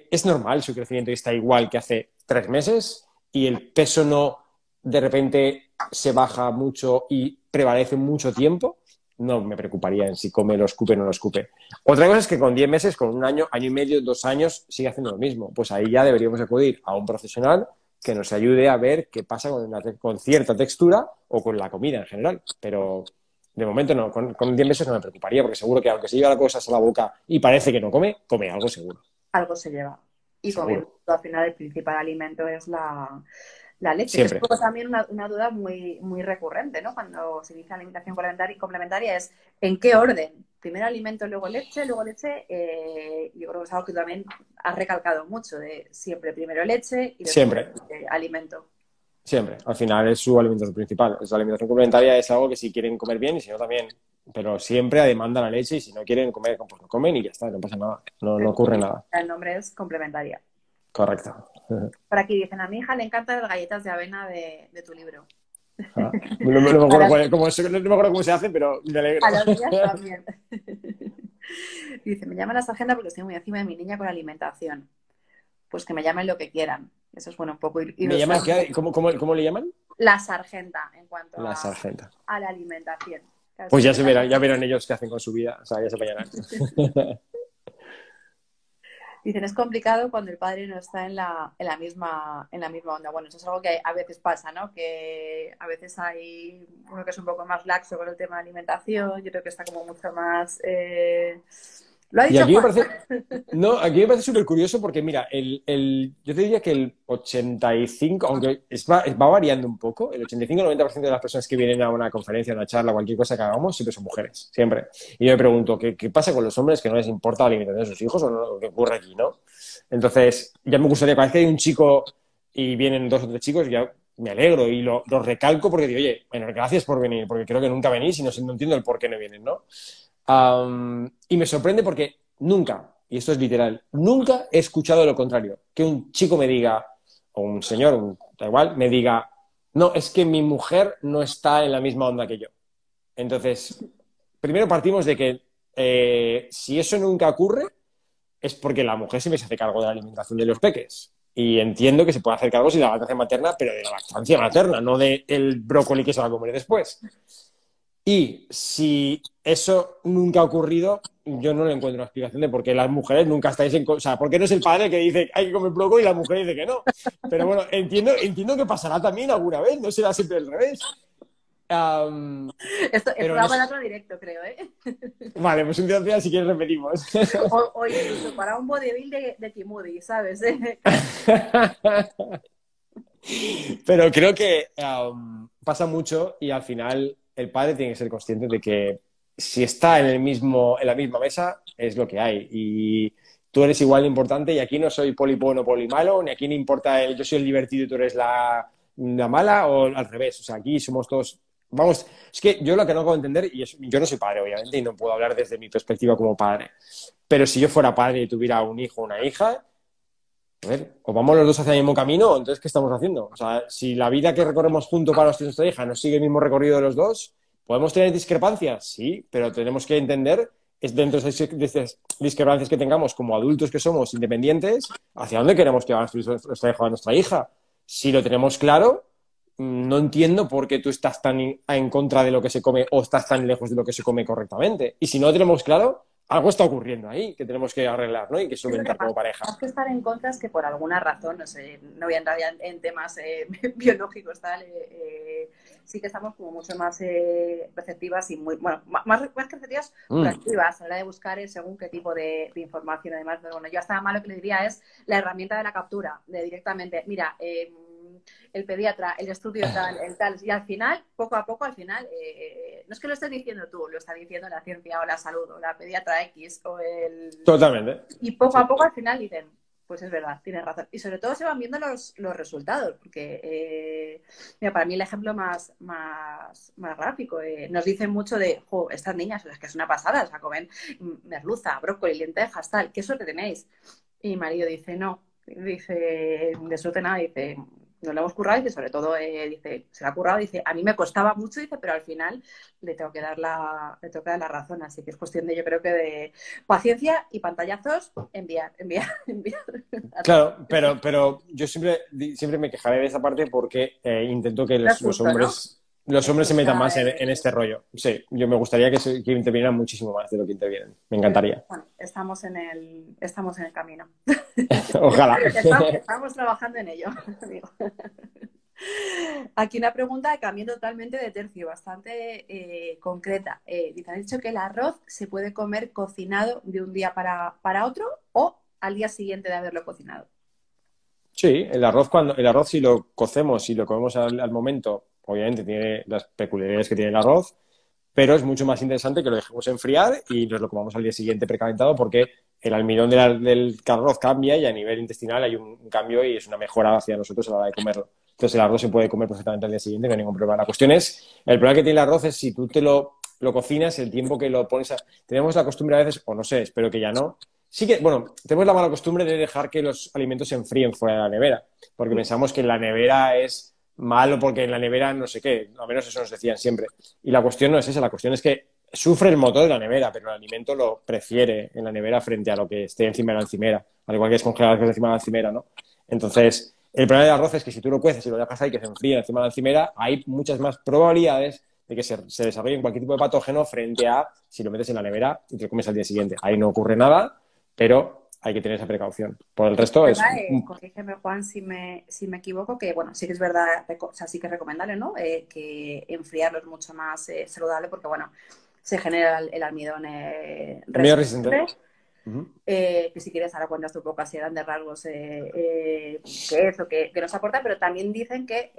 es normal su crecimiento y está igual que hace 3 meses y el peso no de repente se baja mucho y prevalece mucho tiempo, no me preocuparía en si come, lo escupe o no lo escupe. Otra cosa es que con 10 meses, con un año, año y medio, 2 años, sigue haciendo lo mismo. Pues ahí ya deberíamos acudir a un profesional que nos ayude a ver qué pasa con cierta textura o con la comida en general. Pero de momento no, con 10 meses no me preocuparía porque seguro que aunque se lleva las cosas a la boca y parece que no come, come algo seguro. Algo se lleva. Y Seguro. comiendo, al final, el principal alimento es la leche, que es un Siempre. poco también una duda muy, muy recurrente, ¿no? Cuando se dice alimentación complementaria es ¿en qué orden? Primero alimento, luego leche, yo creo que es algo que también has recalcado mucho, de siempre primero leche y después Siempre. alimento. Siempre. Al final es su alimentación principal. La alimentación complementaria es algo que si quieren comer bien y si no también. Pero siempre a demanda la leche y si no quieren comer, pues no comen y ya está, no pasa nada. No ocurre nada. El nombre es complementaria. Correcto. Por aquí dicen, a mi hija le encantan las galletas de avena de tu libro. No me acuerdo no me acuerdo cómo se hace, pero me alegro. A las mías también. Dice, me llaman a esa agenda porque estoy muy encima de mi niña con la alimentación. Pues que me llamen lo que quieran. Eso es bueno, un poco ¿Me llaman qué? ¿Cómo le llaman? La sargenta en cuanto La sargenta. a la alimentación. Claro, Pues ya verán ellos qué hacen con su vida. O sea, ya se vayan. Dicen, es complicado cuando el padre no está en la misma onda. Bueno, eso es algo que a veces pasa, ¿no? Que a veces hay uno que es un poco más laxo con el tema de alimentación, yo creo que está como mucho más... Lo ha Y dicho aquí me Juan. parece, no, aquí me parece súper curioso porque, mira, yo te diría que el 85, aunque va variando un poco, el 85-90% de las personas que vienen a una conferencia, a una charla, cualquier cosa que hagamos, siempre son mujeres, siempre. Y yo me pregunto, ¿qué pasa con los hombres que no les importa la alimentación de sus hijos o no, qué ocurre aquí, ¿no? Entonces, ya me gustaría, cada vez que hay un chico y vienen 2 o 3 chicos, ya me alegro y lo recalco porque digo, oye, bueno, gracias por venir, porque creo que nunca venís y no entiendo el por qué no vienen, ¿no? Y me sorprende porque nunca, y esto es literal, nunca he escuchado lo contrario. Que un chico me diga, o un señor, da igual, me diga, no, es que mi mujer no está en la misma onda que yo. Entonces, primero partimos de que si eso nunca ocurre, es porque la mujer siempre se hace cargo de la alimentación de los peques. Y entiendo que se puede hacer cargo si de la lactancia materna, pero de la lactancia materna, no del brócoli que se va a comer después. Y si eso nunca ha ocurrido, yo no le encuentro una explicación de por qué las mujeres nunca estáis o sea, por qué no es el padre que dice hay que comer brócoli y la mujer dice que no. Pero bueno, entiendo que pasará también alguna vez, no será siempre al revés. Esto Pero va no para sé. otro directo, creo, ¿eh? Vale, pues un día si quieres repetimos. O incluso para un vodevil de Kimudi, ¿sabes? Pero creo que pasa mucho y al final el padre tiene que ser consciente de que si está en la misma mesa, es lo que hay. Y tú eres igual de importante y aquí no soy poli bueno, poli malo, ni aquí no importa yo soy el divertido y tú eres la mala o al revés. O sea, aquí somos todos... Vamos, es que yo lo que no puedo entender, yo no soy padre, obviamente, y no puedo hablar desde mi perspectiva como padre, pero si yo fuera padre y tuviera un hijo o una hija, a ver, o vamos los dos hacia el mismo camino, o entonces, ¿qué estamos haciendo? O sea, si la vida que recorremos juntos para nuestra hija no sigue el mismo recorrido de los dos, ¿podemos tener discrepancias? Sí, pero tenemos que entender, es dentro de esas discrepancias que tengamos como adultos que somos independientes, hacia dónde queremos llevar nuestra hija o nuestra hija. Si lo tenemos claro, no entiendo por qué tú estás tan en contra de lo que se come o estás tan lejos de lo que se come correctamente. Y si no lo tenemos claro, algo está ocurriendo ahí que tenemos que arreglar, ¿no? Y que Es lo que solventar más, como pareja. más que estar en contra es que por alguna razón, no sé, no voy a entrar ya en temas biológicos, tal, sí que estamos como mucho más receptivas y muy, bueno, más que receptivas, proactivas a la hora de buscar según qué tipo de información. Además, pero bueno, yo hasta más lo que le diría es la herramienta de la captura, de directamente, mira, el pediatra, el estudio tal, el tal, y al final, poco a poco, al final, no es que lo estés diciendo tú, lo está diciendo la ciencia o la salud o la pediatra X o el... Totalmente. Y poco Sí. a poco al final dicen, pues es verdad, tienes razón. Y sobre todo se van viendo los resultados, porque mira, para mí el ejemplo más gráfico, nos dicen mucho de, jo, estas niñas, es que es una pasada, o sea, comen merluza, brócoli, lentejas, tal, ¿qué suerte tenéis? Y mi marido dice, no, dice, de suerte nada, dice, nos lo hemos currado, dice, sobre todo, dice, se lo ha currado, dice, a mí me costaba mucho, dice, pero al final le tengo que dar la razón, así que es cuestión de, yo creo que de paciencia y pantallazos, enviar. Claro, pero yo siempre me quejaré de esa parte porque intento que No es los justo, ¿no? hombres se metan Está, más en este rollo. Sí, yo me gustaría que intervinieran muchísimo más de lo que intervienen. Me pero encantaría. bueno, estamos en el camino. Ojalá. Estamos trabajando en ello, amigo. Aquí una pregunta cambiando totalmente de tercio, bastante concreta. Dice, ¿han dicho que el arroz se puede comer cocinado de un día para otro o al día siguiente de haberlo cocinado? Sí, el arroz si lo cocemos y lo comemos al momento, obviamente tiene las peculiaridades que tiene el arroz, pero es mucho más interesante que lo dejemos enfriar y nos lo comamos al día siguiente precalentado porque el almidón del arroz cambia y a nivel intestinal hay un cambio y es una mejora hacia nosotros a la hora de comerlo. Entonces el arroz se puede comer perfectamente al día siguiente, no hay ningún problema. La cuestión es, el problema que tiene el arroz es si tú lo cocinas, el tiempo que lo pones Tenemos la costumbre a veces, o no sé, espero que ya no. Sí que, bueno, tenemos la mala costumbre de dejar que los alimentos se enfríen fuera de la nevera, porque pensamos que en la nevera es malo porque en la nevera no sé qué, al menos eso nos decían siempre. Y la cuestión no es esa, la cuestión es que sufre el motor de la nevera, pero el alimento lo prefiere en la nevera frente a lo que esté encima de la encimera, al igual que es congelado que es encima de la encimera, ¿no? Entonces, el problema del arroz es que si tú lo cueces y lo dejas ahí que se enfríe encima de la encimera, hay muchas más probabilidades de que se desarrolle cualquier tipo de patógeno frente a si lo metes en la nevera y te lo comes al día siguiente. Ahí no ocurre nada, pero hay que tener esa precaución. Por el resto es... ¿Verdad? Corrígeme, Juan, si me equivoco, que bueno, sí que es verdad, o sea, sí que es recomendable, ¿no? Que enfriarlo es mucho más saludable porque, bueno, se genera el almidón Medio resistente. resistente. Que si quieres ahora cuentas tu poco así grandes rasgos qué es lo que nos aporta, pero también dicen que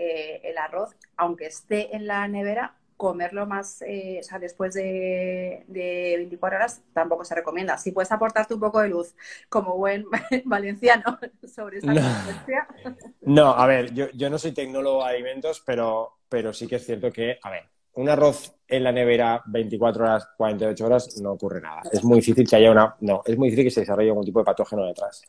el arroz, aunque esté en la nevera, comerlo más, o sea, después de 24 horas tampoco se recomienda. Si puedes aportarte un poco de luz como buen valenciano sobre esta No. conferencia. No, a ver, yo no soy tecnólogo de alimentos, pero sí que es cierto que, a ver, un arroz en la nevera 24 horas, 48 horas, no ocurre nada. Es muy difícil que haya no, es muy difícil que se desarrolle algún tipo de patógeno detrás.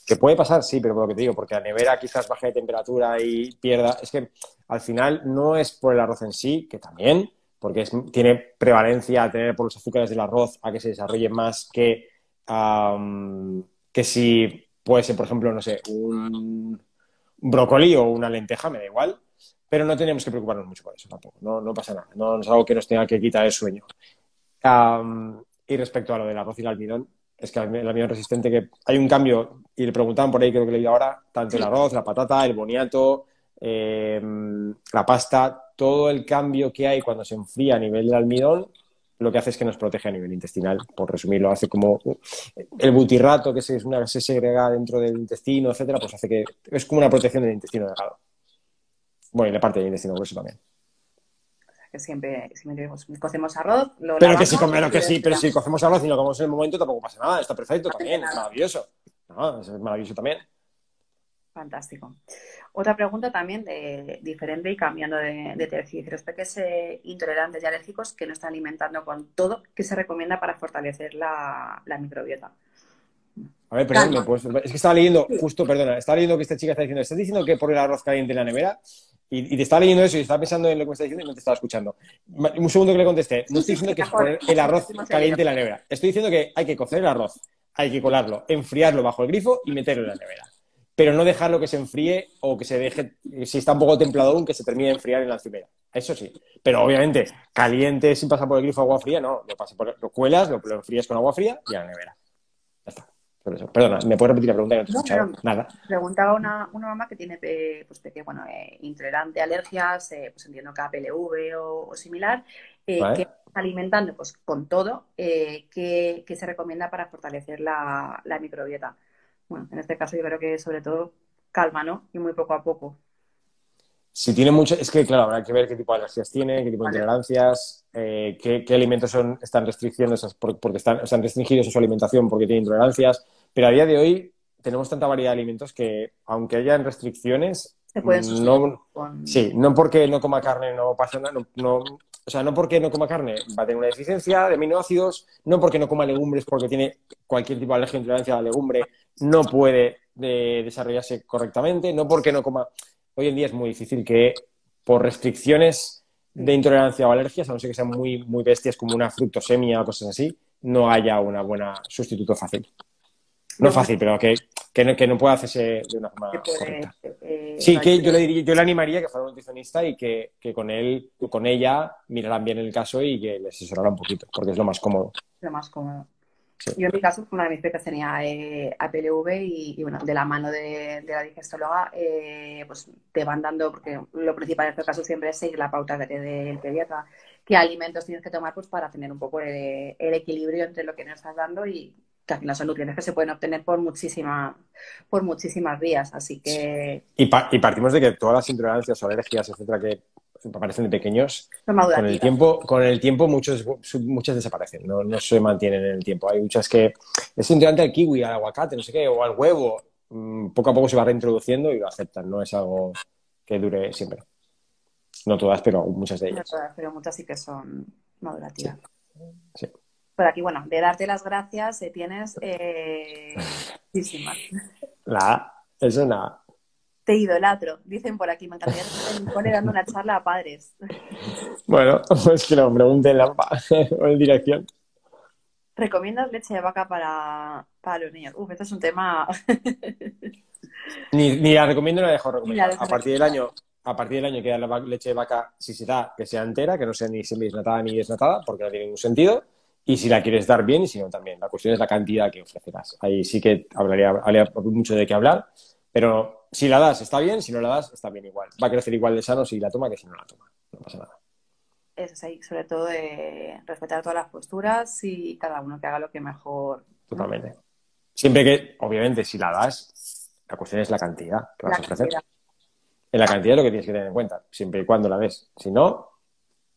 ¿Que puede pasar? Sí, pero por lo que te digo, porque la nevera quizás baje de temperatura y pierda. Es que al final no es por el arroz en sí, que también, porque tiene prevalencia a tener por los azúcares del arroz a que se desarrolle más que si puede ser, por ejemplo, no sé, un brócoli o una lenteja, me da igual, pero no tenemos que preocuparnos mucho por eso tampoco, no pasa nada, no es algo que nos tenga que quitar el sueño. Y respecto a lo del arroz y el almidón, es que el almidón resistente, que hay un cambio, y le preguntaban por ahí, creo que le he leído ahora, tanto el arroz, la patata, el boniato, la pasta, todo el cambio que hay cuando se enfría a nivel del almidón, lo que hace es que nos protege a nivel intestinal, por resumirlo, hace como el butirrato que se segrega dentro del intestino, etcétera, pues hace que es como una protección del intestino delgado. Bueno, y la parte del intestino grueso también. Que siempre pues, cocemos arroz, lo Pero que lavamos sí, y que sí, pero si destinamos. cocemos arroz y lo comemos en el momento, tampoco pasa nada, está perfecto No hace también, es nada. maravilloso. No, es maravilloso también. Fantástico. Otra pregunta también diferente y cambiando de tema. Si respecto a intolerantes y alérgicos que no están alimentando con todo, ¿qué se recomienda para fortalecer la microbiota? A ver, perdón, Calma. es que estaba leyendo, Sí. justo, perdona, estaba leyendo que esta chica está diciendo, ¿estás diciendo que por el arroz caliente en la nevera? Y te estaba leyendo eso y estaba pensando en lo que me está diciendo y no te estaba escuchando. Un segundo que le contesté, no estoy diciendo que es Mejor. poner el arroz Hemos seguido. caliente en la nevera. Estoy diciendo que hay que cocer el arroz, hay que colarlo, enfriarlo bajo el grifo y meterlo en la nevera. Pero no dejarlo que se enfríe o que se deje, si está un poco templado aún, que se termine de enfriar en la encimera. Eso sí. Pero obviamente, caliente sin pasar por el grifo agua fría, no. Lo cuelas, lo enfrías con agua fría y a la nevera. Ya está. Por eso. Perdona, ¿me puedes repetir la pregunta que no te he escuchado? No. Nada. Preguntaba una mamá que tiene pues, intolerante a alergias, pues entiendo que a PLV o similar, que ¿Vale? está alimentando pues, con todo, que se recomienda para fortalecer la microbiota. Bueno, en este caso yo creo que sobre todo calma, ¿no? Y muy poco a poco. Si tiene mucho, es que claro, habrá que ver qué tipo de alergias tiene, qué tipo de Vale. intolerancias, qué alimentos están restringidos, porque están restringidos en su alimentación porque tienen intolerancias. Pero a día de hoy tenemos tanta variedad de alimentos que, aunque hayan restricciones, Se pueden sustituir no, con... sí, no porque no coma carne no pasa nada, o sea, no porque no coma carne va a tener una deficiencia de aminoácidos, no porque no coma legumbres porque tiene cualquier tipo de alergia o intolerancia a la legumbre, no puede desarrollarse correctamente, no porque no coma. Hoy en día es muy difícil que por restricciones de intolerancia o alergias, a no ser que sean muy, muy bestias como una fructosemia o cosas así, no haya una buena sustituto fácil. No Luego fácil, pero que no pueda hacerse de una se forma puede... correcta. Sí, que erradicar. yo le animaría que fuera un nutricionista y que con él o con ella miraran bien el caso y que le asesorara un poquito, porque es lo más cómodo. Lo más cómodo. Sí. Yo en mi caso, una de mis peques tenía APLV y, bueno, de la mano de la digestóloga, pues te van dando, porque lo principal en este caso siempre es seguir la pauta del pediatra, qué alimentos tienes que tomar pues para tener un poco el equilibrio entre lo que nos estás dando y que al final son nutrientes que se pueden obtener por muchísimas vías. Así que Y partimos de que todas las intolerancias o alergias, etcétera, que aparecen de pequeños, son madurativas. con el tiempo muchas desaparecen, no se mantienen en el tiempo. Hay muchas que es intolerante al kiwi, al aguacate, no sé qué, o al huevo. Poco a poco se va reintroduciendo y lo aceptan, no es algo que dure siempre. No todas, pero muchas de No ellas. todas, pero muchas sí que son Sí, madurativas. sí. Por aquí, bueno, de darte las gracias, tienes muchísimas. Eso nada. Te idolatro, dicen por aquí. Me encantaría estar en mi cole dando una charla a padres. Bueno, pues que lo pregunten o en dirección. ¿Recomiendas leche de vaca para los niños? Uf, este es un tema... Ni la recomiendo ni la dejo Mira, recomendar. A partir del año que da leche de vaca, si se da, que sea entera, que no sea ni semidesnatada ni desnatada, porque no tiene ningún sentido. Y si la quieres dar bien y si no también. La cuestión es la cantidad que ofrecerás. Ahí sí que habría mucho de qué hablar, pero si la das está bien, si no la das está bien igual. Va a crecer igual de sano si la toma que si no la toma. No pasa nada. Eso es ahí, sobre todo de respetar todas las posturas y cada uno que haga lo que mejor, ¿no? Totalmente. Siempre que, obviamente, si la das, la cuestión es la cantidad que vas La a ofrecer. cantidad. En la cantidad es lo que tienes que tener en cuenta, siempre y cuando la des. Si no,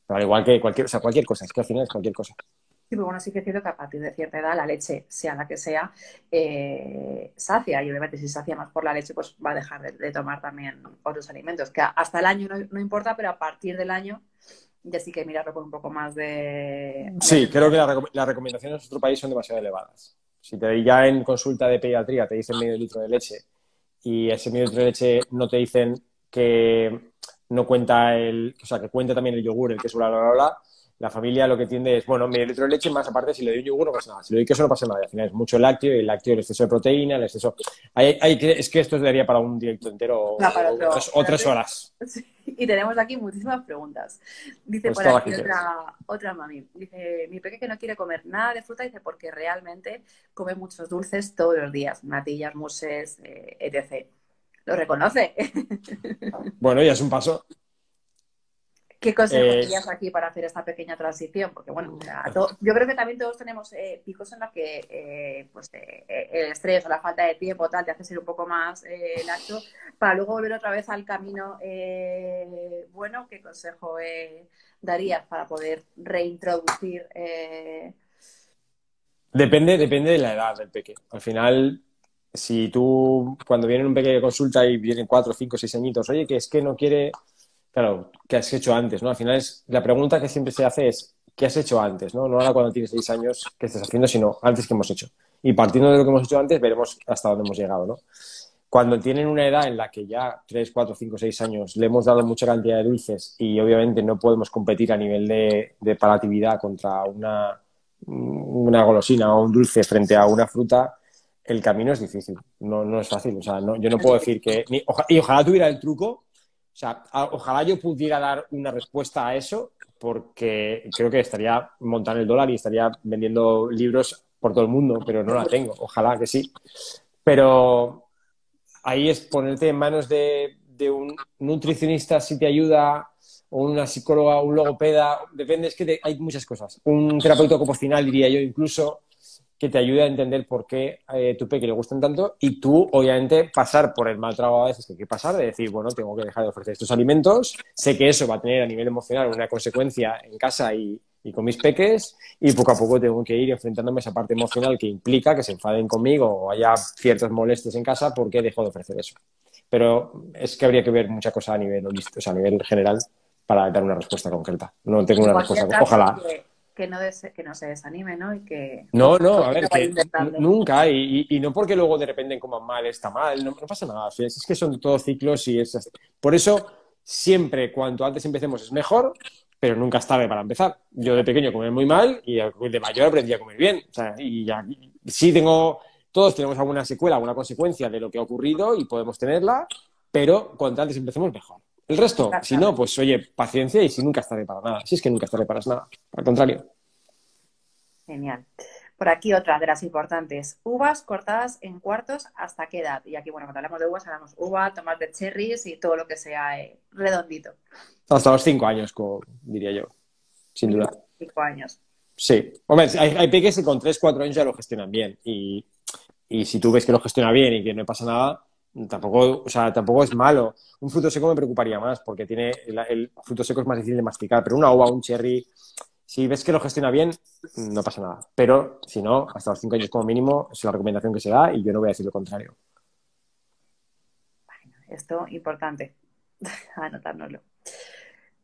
al igual que cualquier cosa, es que al final es cualquier cosa. Sí, pero bueno, sí que es cierto que a partir de cierta edad la leche, sea la que sea, sacia. Y obviamente si sacia más por la leche, pues va a dejar de tomar también otros alimentos. Que hasta el año no importa, pero a partir del año ya sí que mirarlo con un poco más de Sí, creo que atención. las recomendaciones en nuestro país son demasiado elevadas. Si ya en consulta de pediatría te dicen medio litro de leche y ese medio litro de leche no te dicen que no cuenta o sea, que cuenta también el yogur, el queso, bla, bla, bla, bla, la familia lo que tiende es, bueno, medio litro de leche, más aparte, si le doy un yogur no pasa nada, si le doy queso no pasa nada, y al final es mucho lácteo, y el lácteo, el exceso de proteína, el exceso... es que esto daría para un directo entero No, para o otro, tres horas. sí. Y tenemos aquí muchísimas preguntas. Dice Pues por todas las aquí que quieras. otra mami. Dice, mi peque que no quiere comer nada de fruta, dice, porque realmente come muchos dulces todos los días, natillas, muses, etc. ¿Lo reconoce? Bueno, ya es un paso. ¿Qué consejo Eh, darías aquí para hacer esta pequeña transición? Porque, bueno, yo creo que también todos tenemos picos en los que el estrés o la falta de tiempo tal te hace ser un poco más laxo para luego volver otra vez al camino bueno. ¿Qué consejo darías para poder reintroducir? depende de la edad del peque. Al final, si tú, cuando viene un peque de consulta y vienen 4, 5, 6 añitos, oye, que es que no quiere, claro, ¿qué has hecho antes? ¿No? Al final es, la pregunta que siempre se hace es, ¿qué has hecho antes? ¿No? No ahora cuando tienes 6 años, ¿qué estás haciendo? Sino antes que hemos hecho. Y partiendo de lo que hemos hecho antes, veremos hasta dónde hemos llegado, ¿no? Cuando tienen una edad en la que ya 3, 4, 5, 6 años le hemos dado mucha cantidad de dulces y obviamente no podemos competir a nivel de palatividad contra una golosina o un dulce frente a una fruta, el camino es difícil, no es fácil. O sea, yo no puedo decir que... y ojalá tuviera el truco, o sea, ojalá yo pudiera dar una respuesta a eso, porque creo que estaría montando el dólar y estaría vendiendo libros por todo el mundo, pero no la tengo. Ojalá que sí. Pero ahí es ponerte en manos de un nutricionista si te ayuda, o una psicóloga, un logopeda, depende, es que hay muchas cosas. Un terapeuta ocupacional, diría yo, incluso, que te ayude a entender por qué tu peque le gustan tanto y tú, obviamente, pasar por el mal trabajo a veces que hay que pasar, de decir, bueno, tengo que dejar de ofrecer estos alimentos, sé que eso va a tener a nivel emocional una consecuencia en casa y con mis peques, y poco a poco tengo que ir enfrentándome a esa parte emocional que implica que se enfaden conmigo o haya ciertas molestias en casa porque dejo de ofrecer eso. Pero es que habría que ver mucha cosa a nivel holístico, o sea, a nivel general para dar una respuesta concreta. No tengo En una cualquier respuesta. caso, Ojalá. que no se desanime, ¿no? Y que No, poco a no, a poco ver, vaya que intentando. nunca, y no porque luego de repente coman mal, está mal, no pasa nada. O sea, es que son todos ciclos y es... Por eso, siempre, cuanto antes empecemos es mejor, pero nunca es tarde para empezar. Yo de pequeño comía muy mal y de mayor aprendí a comer bien. O sea, y ya, sí tengo, todos tenemos alguna secuela, alguna consecuencia de lo que ha ocurrido y podemos tenerla, pero cuanto antes empecemos mejor. El resto, si no, Exactamente. pues oye, paciencia y si nunca es tarde para nada. Si es que nunca es tarde para nada, al contrario. Genial. Por aquí otra de las importantes. Uvas cortadas en cuartos, ¿hasta qué edad? Y aquí, bueno, cuando hablamos de uvas, hablamos uva, tomate cherries y todo lo que sea redondito. Hasta los 5 años, diría yo, sin duda. Mínimo 5 años. Sí. Hombre, hay peques que con 3 4 años ya lo gestionan bien. Y si tú ves que lo gestiona bien y que no pasa nada, tampoco, o sea, tampoco es malo. Un fruto seco me preocuparía más porque tiene el fruto seco es más difícil de masticar, pero una uva, un cherry, si ves que lo gestiona bien, no pasa nada. Pero si no, hasta los 5 años como mínimo es la recomendación que se da y yo no voy a decir lo contrario. Esto importante. Anotárnoslo.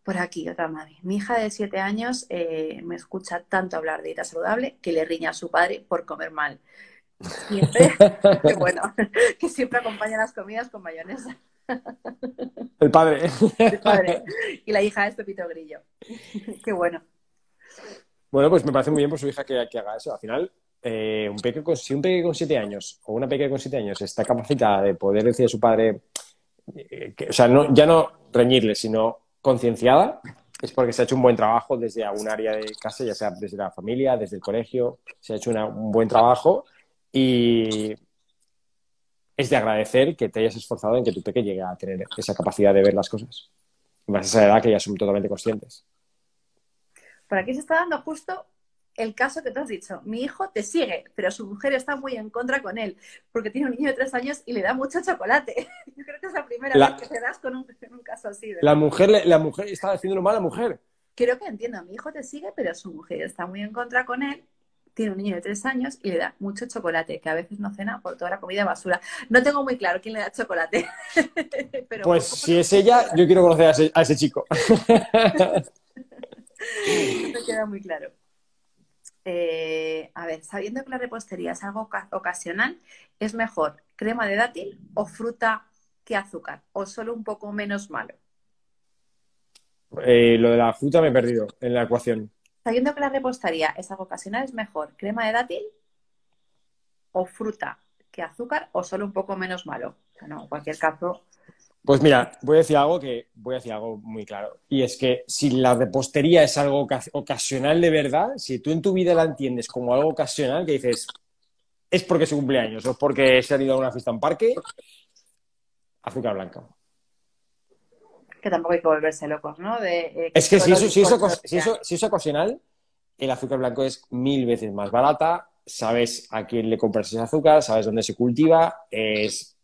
Por aquí, otra madre. Mi hija de 7 años me escucha tanto hablar de dieta saludable que le riña a su padre por comer mal. Siempre, qué bueno, que siempre acompaña las comidas con mayonesa. El padre. El padre. Y la hija es Pepito Grillo. Qué bueno. Bueno, pues me parece muy bien por su hija que haga eso. Al final, si un peque con 7 años o una peque con 7 años está capacitada de poder decir a su padre, o sea, ya no reñirle, sino concienciada, es porque se ha hecho un buen trabajo desde algún área de casa, ya sea desde la familia, desde el colegio, se ha hecho un buen trabajo y es de agradecer que te hayas esforzado en que tu peque llegue a tener esa capacidad de ver las cosas. Y más a esa edad que ya son totalmente conscientes. Por aquí se está dando justo el caso que tú has dicho. Mi hijo te sigue, pero su mujer está muy en contra con él, porque tiene un niño de 3 años y le da mucho chocolate. Yo creo que es la primera vez que te das con un caso así. La mujer está haciéndolo mal a la mujer. Creo que entiendo, mi hijo te sigue, pero su mujer está muy en contra con él. Tiene un niño de 3 años y le da mucho chocolate, que a veces no cena por toda la comida basura. No tengo muy claro quién le da chocolate. Pero Pues si es ella, yo quiero conocer a ese chico. no me queda muy claro. A ver, sabiendo que la repostería es algo ocasional, ¿es mejor crema de dátil o fruta que azúcar? ¿O solo un poco menos malo? Lo de la fruta me he perdido en la ecuación. Sabiendo que la repostería es algo ocasional, ¿es mejor crema de dátil o fruta que azúcar o solo un poco menos malo? O sea, no, en cualquier caso. Pues mira, voy a decir algo muy claro. Y es que si la repostería es algo ocasional de verdad, si tú en tu vida la entiendes como algo ocasional, que dices, es porque es su cumpleaños o es porque se ha ido a una fiesta en parque, azúcar blanca. Que tampoco hay que volverse locos, ¿no? De que Es que todos los bizcochos sean... si eso es ocasional, el azúcar blanco es 1000 veces más barata, sabes a quién le compras ese azúcar, sabes dónde se cultiva, es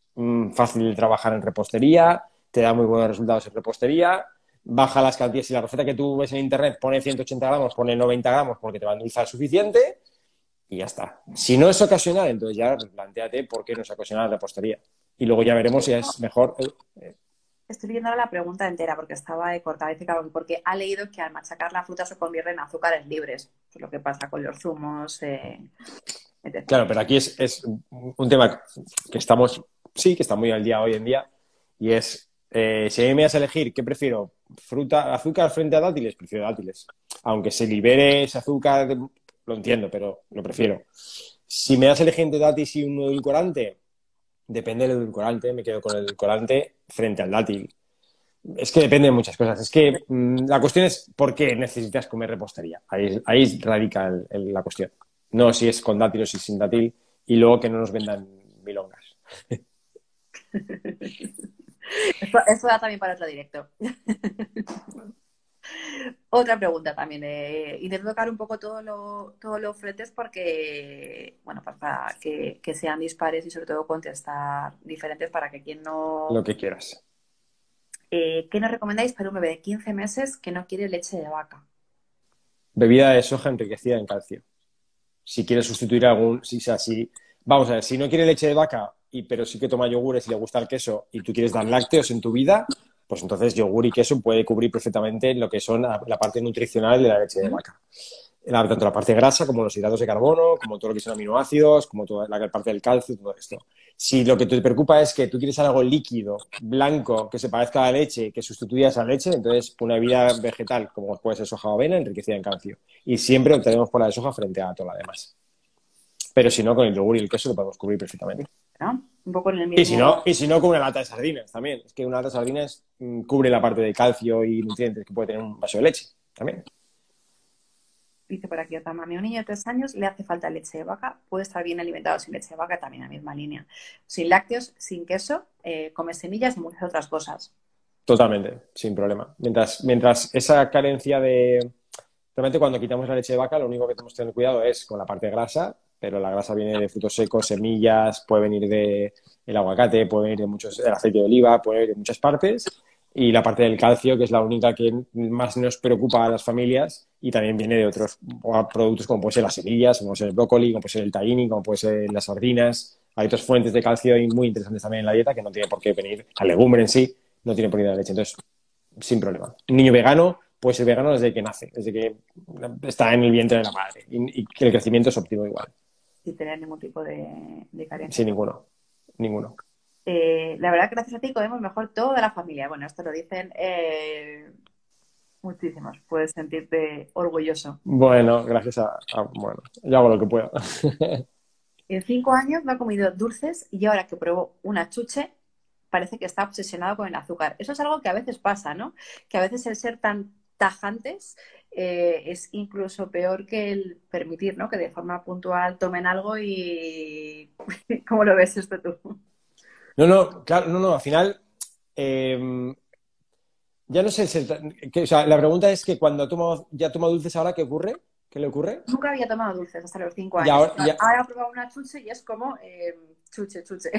fácil de trabajar en repostería, te da muy buenos resultados en repostería, baja las cantidades. Si la receta que tú ves en internet pone 180 gramos, pone 90 gramos porque te va a endulzar suficiente y ya está. Si no es ocasional, entonces ya plantéate por qué no es ocasional la repostería. Y luego ya veremos si es mejor. Estoy viendo ahora la pregunta entera porque estaba de cortada. Dice que porque ha leído que al machacar la fruta se convierte en azúcares libres. Es lo que pasa con los zumos, etc. Claro, pero aquí es un tema que estamos, sí, que está muy al día hoy en día, y es, si a mí me das a elegir, ¿qué prefiero? ¿Fruta, azúcar frente a dátiles? Prefiero dátiles. Aunque se libere ese azúcar, lo entiendo, pero lo prefiero. Si me das a elegir entre dátiles y un edulcorante, depende del edulcorante, me quedo con el edulcorante frente al dátil. Es que depende de muchas cosas. Es que la cuestión es por qué necesitas comer repostería. Ahí radica la cuestión. No si es con dátil o si es sin dátil y luego que no nos vendan milongas. Esto da también para otro directo. Otra pregunta también. Intento tocar un poco todos los frentes porque, bueno, para que sean dispares y sobre todo contestar diferentes para que quien no... Lo que quieras. ¿Qué nos recomendáis para un bebé de 15 meses que no quiere leche de vaca? Bebida de soja enriquecida en calcio. Si quieres sustituir algún... vamos a ver, si no quiere leche de vaca, pero sí que toma yogures y le gusta el queso y tú quieres dar lácteos en tu vida, pues entonces yogur y queso puede cubrir perfectamente lo que son la parte nutricional de la leche de vaca. Tanto la parte grasa como los hidratos de carbono, como todo lo que son aminoácidos, como toda la parte del calcio, todo esto. Si lo que te preocupa es que tú quieres algo líquido, blanco, que se parezca a la leche, que sustituya esa leche, entonces una bebida vegetal como puede ser soja o avena enriquecida en calcio. Y siempre optaremos por la de soja frente a toda la demás. Pero si no, con el yogur y el queso lo podemos cubrir perfectamente. ¿No? Un poco en el mismo... Y si no, con una lata de sardinas también. Es que una lata de sardinas cubre la parte de calcio y nutrientes que puede tener un vaso de leche también. Dice por aquí otra mami, un niño de 3 años le hace falta leche de vaca, puede estar bien alimentado sin leche de vaca, también la misma línea. Sin lácteos, sin queso, come semillas y muchas otras cosas. Totalmente, sin problema. Mientras esa carencia de... Realmente cuando quitamos la leche de vaca, lo único que tenemos que tener cuidado es con la parte grasa, pero la grasa viene de frutos secos, semillas, puede venir del aguacate, puede venir del aceite de oliva, puede venir de muchas partes. Y la parte del calcio, que es la única que más nos preocupa a las familias, y también viene de otros productos como puede ser las semillas, como puede ser el brócoli, como puede ser el tahini, como puede ser las sardinas. Hay otras fuentes de calcio muy interesantes también en la dieta que no tiene por qué venir al legumbre en sí, no tiene por qué ir a la leche. Entonces, sin problema. Un niño vegano puede ser vegano desde que nace, desde que está en el vientre de la madre, y que el crecimiento es óptimo igual. Sin tener ningún tipo de carencia. Sin ninguno. La verdad que gracias a ti comemos mejor toda la familia. Bueno, esto lo dicen muchísimos. Puedes sentirte orgulloso. Bueno, bueno, yo hago lo que puedo. En 5 años no ha comido dulces y ahora que pruebo una chuche, parece que está obsesionado con el azúcar. Eso es algo que a veces pasa, ¿no? Que a veces el ser tan tajantes es incluso peor que el permitir, ¿no? Que de forma puntual tomen algo y... ¿Cómo lo ves esto tú? No, claro, no, al final, ya no sé, o sea, la pregunta es que cuando ya toma dulces ahora, ¿qué ocurre? ¿Qué le ocurre? Nunca había tomado dulces hasta los 5 Y años. Ahora he probado una chuche y es como chuche.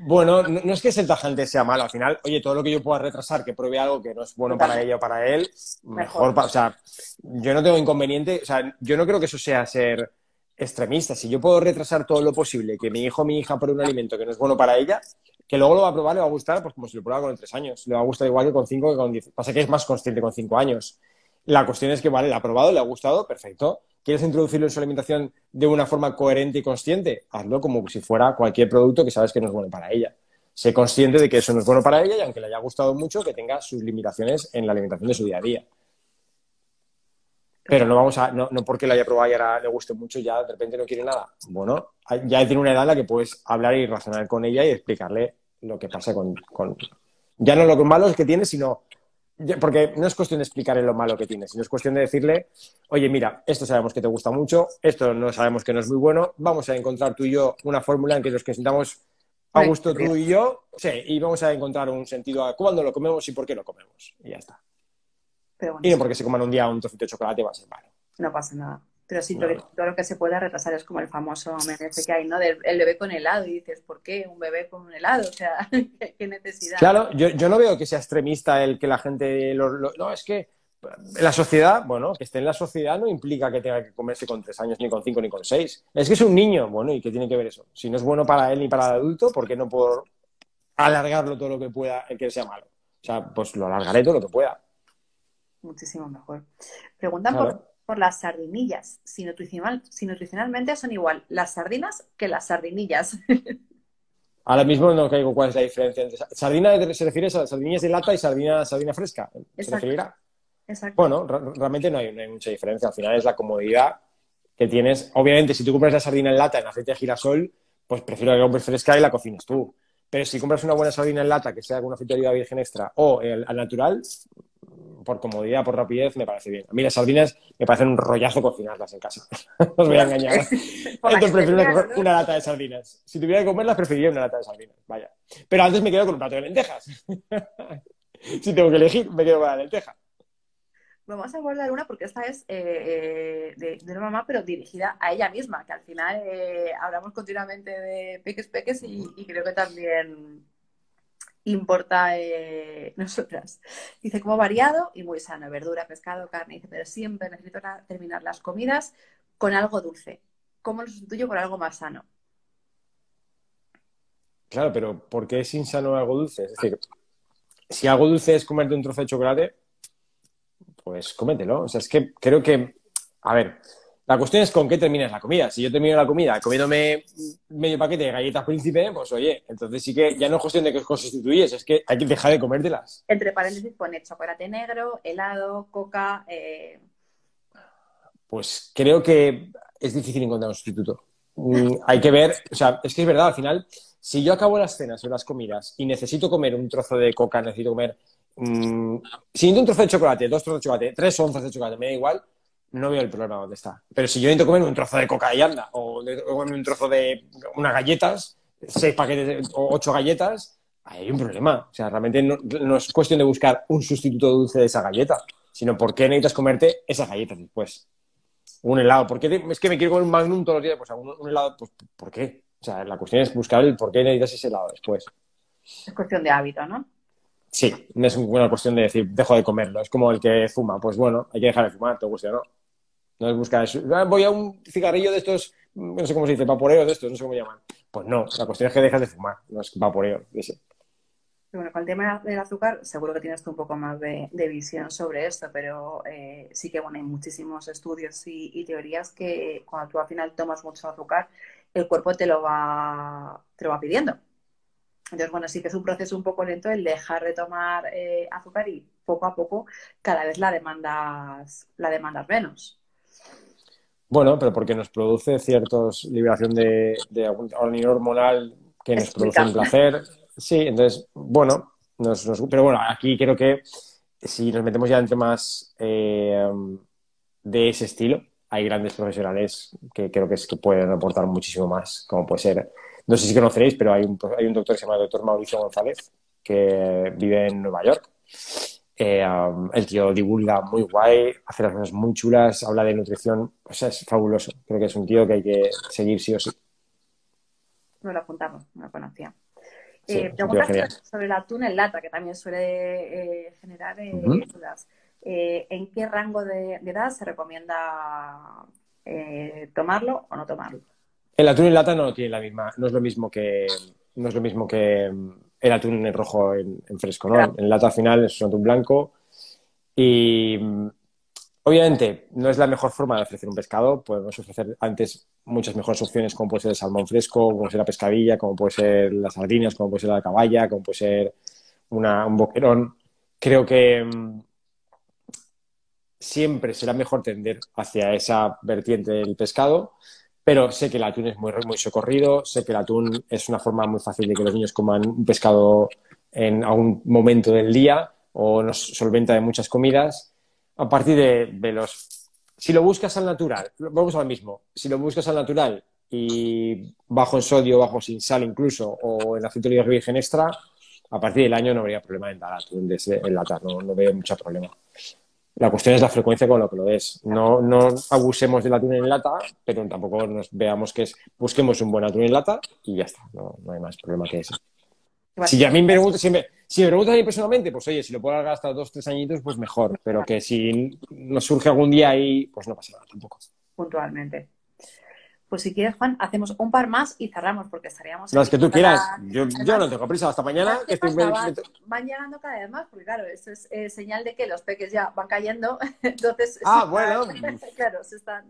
Bueno, no es que el tajante sea malo, al final, oye, todo lo que yo pueda retrasar, que pruebe algo que no es bueno para ella o para él, mejor. O sea, yo no tengo inconveniente, o sea, yo no creo que eso sea ser extremista. Si yo puedo retrasar todo lo posible, que mi hijo o mi hija pruebe un alimento que no es bueno para ella, que luego lo va a probar, le va a gustar, pues como si lo prueba con 3 años. Le va a gustar igual que con 5 que con 10. Pasa que es más consciente con 5 años. La cuestión es que, vale, la ha probado, le ha gustado, perfecto. ¿Quieres introducirlo en su alimentación de una forma coherente y consciente? Hazlo como si fuera cualquier producto que sabes que no es bueno para ella. Sé consciente de que eso no es bueno para ella y aunque le haya gustado mucho, que tenga sus limitaciones en la alimentación de su día a día. Pero no porque lo haya probado y ahora le guste mucho, ya de repente no quiere nada. Bueno, ya tiene una edad en la que puedes hablar y razonar con ella y explicarle lo que pasa ya no lo malo que tiene, sino... Porque no es cuestión de explicarle lo malo que tiene, sino es cuestión de decirle, oye, mira, esto sabemos que te gusta mucho, esto no sabemos que no es muy bueno, vamos a encontrar tú y yo una fórmula en que nos sintamos a Bueno, gusto tú y yo, sí, y vamos a encontrar un sentido a cuándo lo comemos y por qué lo comemos. Y ya está. pero bueno, Y no sí, porque se coman un día un trocito de chocolate va a ser malo. no pasa nada. Pero sí, No, no. todo lo que se pueda retrasar es como el famoso meme ese que hay, ¿no? Del el bebé con helado. Y dices, ¿por qué un bebé con un helado? O sea, ¿qué necesidad? Claro, yo no veo que sea extremista el que la gente... no, es que la sociedad, bueno, que esté en la sociedad no implica que tenga que comerse con 3 años, ni con 5, ni con 6. Es que es un niño, bueno, ¿y qué tiene que ver eso? Si no es bueno para él ni para el adulto, ¿por qué no puedo alargarlo todo lo que pueda el que sea malo? O sea, pues lo alargaré todo lo que pueda. Muchísimo mejor. Preguntan Claro. por las sardinillas. Si nutricionalmente son igual las sardinas que las sardinillas. Ahora mismo no caigo cuál es la diferencia entre... ¿Sardina se refiere a sardinillas de lata y sardina fresca? ¿Se Exacto, referirá? exacto. Bueno, realmente no hay mucha diferencia. Al final es la comodidad que tienes. Obviamente, si tú compras la sardina en lata en aceite de girasol, pues prefiero que la compres fresca y la cocines tú. Pero si compras una buena sardina en lata que sea con una aceite de oliva virgen extra o al natural, por comodidad, por rapidez, me parece bien. A mí las sardinas me parecen un rollazo cocinarlas en casa. No os voy a engañar. Por la Entonces prefiero experiencia, ¿no? una lata de sardinas. Si tuviera que comerlas, preferiría una lata de sardinas. Vaya. Pero antes me quedo con un plato de lentejas. Si tengo que elegir, me quedo con la lenteja. Vamos a abordar una porque esta es de una mamá, pero dirigida a ella misma, que al final hablamos continuamente de peques y creo que también importa nosotras. Dice, como variado y muy sano, verdura, pescado, carne. Dice, pero siempre necesito terminar las comidas con algo dulce. ¿Cómo lo sustituyo por algo más sano? Claro, pero ¿por qué es insano algo dulce? Es decir, si algo dulce es comerte un trozo de chocolate, pues cómetelo. O sea, es que creo que, a ver, la cuestión es con qué terminas la comida. Si yo termino la comida comiéndome medio paquete de galletas Príncipe, pues oye, entonces sí que ya no es cuestión de que os sustituyes, es que hay que dejar de comértelas. Entre paréntesis pone chocolate negro, helado, coca. Pues creo que es difícil encontrar un sustituto. Hay que ver, o sea, es que es verdad, al final, si yo acabo las cenas o las comidas y necesito comer un trozo de coca, necesito comer, si necesito un trozo de chocolate, 2 trozos de chocolate, 3 onzas de chocolate, me da igual, no veo el problema dónde está. Pero si yo necesito comer un trozo de coca y anda, o comer un trozo de unas galletas, 6 paquetes o 8 galletas, ahí hay un problema. O sea, realmente no es cuestión de buscar un sustituto dulce de esa galleta, sino por qué necesitas comerte esas galletas después. Un helado. ¿Por qué es que me quiero comer un Magnum todos los días? Pues un helado, pues ¿por qué? O sea, la cuestión es buscar el por qué necesitas ese helado después. Es cuestión de hábito, ¿no? Sí, no es una cuestión de decir, dejo de comerlo. Es como el que fuma. Pues bueno, hay que dejar de fumar, te guste o no. No es buscar eso. Voy a un cigarrillo de estos, no sé cómo se dice, vaporeo de estos, no sé cómo llaman. Pues no, la cuestión es que dejas de fumar, no es vaporeo. Ese. Bueno, con el tema del azúcar, seguro que tienes tú un poco más de visión sobre esto, pero sí que bueno, hay muchísimos estudios y teorías que cuando tú al final tomas mucho azúcar, el cuerpo te lo va pidiendo. Entonces, bueno, sí que es un proceso un poco lento el dejar de tomar azúcar y poco a poco cada vez la demandas menos. Bueno, pero porque nos produce ciertos liberación de hormona hormonal que nos produce un Explica. placer. Sí, entonces, bueno, pero bueno, aquí creo que si nos metemos ya en temas de ese estilo, hay grandes profesionales que creo que pueden aportar muchísimo más, como puede ser, no sé si conoceréis, pero hay un doctor que se llama el doctor Mauricio González, que vive en Nueva York. El tío divulga muy guay, hace las cosas muy chulas, habla de nutrición, o sea, es fabuloso. Creo que es un tío que hay que seguir sí o sí. No lo apuntamos, no lo conocía. Sí, es un tío Preguntas genial. sobre el atún en lata, que también suele generar Uh-huh. dudas. ¿En qué rango de edad se recomienda tomarlo o no tomarlo? El atún en lata no tiene la misma, no es lo mismo que el atún en rojo en fresco, ¿no? En lata al final es un atún blanco y obviamente no es la mejor forma de ofrecer un pescado. Podemos ofrecer antes muchas mejores opciones, como puede ser el salmón fresco, como puede ser la pescadilla, como puede ser las sardinas, como puede ser la caballa, como puede ser un boquerón. Creo que siempre será mejor tender hacia esa vertiente del pescado, pero sé que el atún es muy socorrido, sé que el atún es una forma muy fácil de que los niños coman un pescado en algún momento del día o nos solventa de muchas comidas. A partir de los... Si lo buscas al natural, vamos al mismo, si lo buscas al natural y bajo en sodio, bajo sin sal incluso, o en aceite de oliva virgen extra, a partir del año no habría problema en dar atún en lata, no veo mucho problema. La cuestión es la frecuencia con lo que lo des. No abusemos del atún en lata, pero tampoco nos veamos que es, busquemos un buen atún en lata y ya está. No hay más problema que ese. Si a mí me preguntas, si me preguntas a mí personalmente, pues oye, si lo puedo alargar hasta 2 o 3 añitos, pues mejor. Pero que si nos surge algún día ahí, pues no pasa nada tampoco. Puntualmente. Pues si quieres, Juan, hacemos un par más y cerramos, porque estaríamos Las aquí que tú quieras. para... Yo Además, no tengo prisa. Hasta mañana. ¿sabes Que qué estoy... pasa? Van llegando cada vez más, porque claro, eso es señal de que los peques ya van cayendo, entonces se Ah, están, bueno. claro, se están,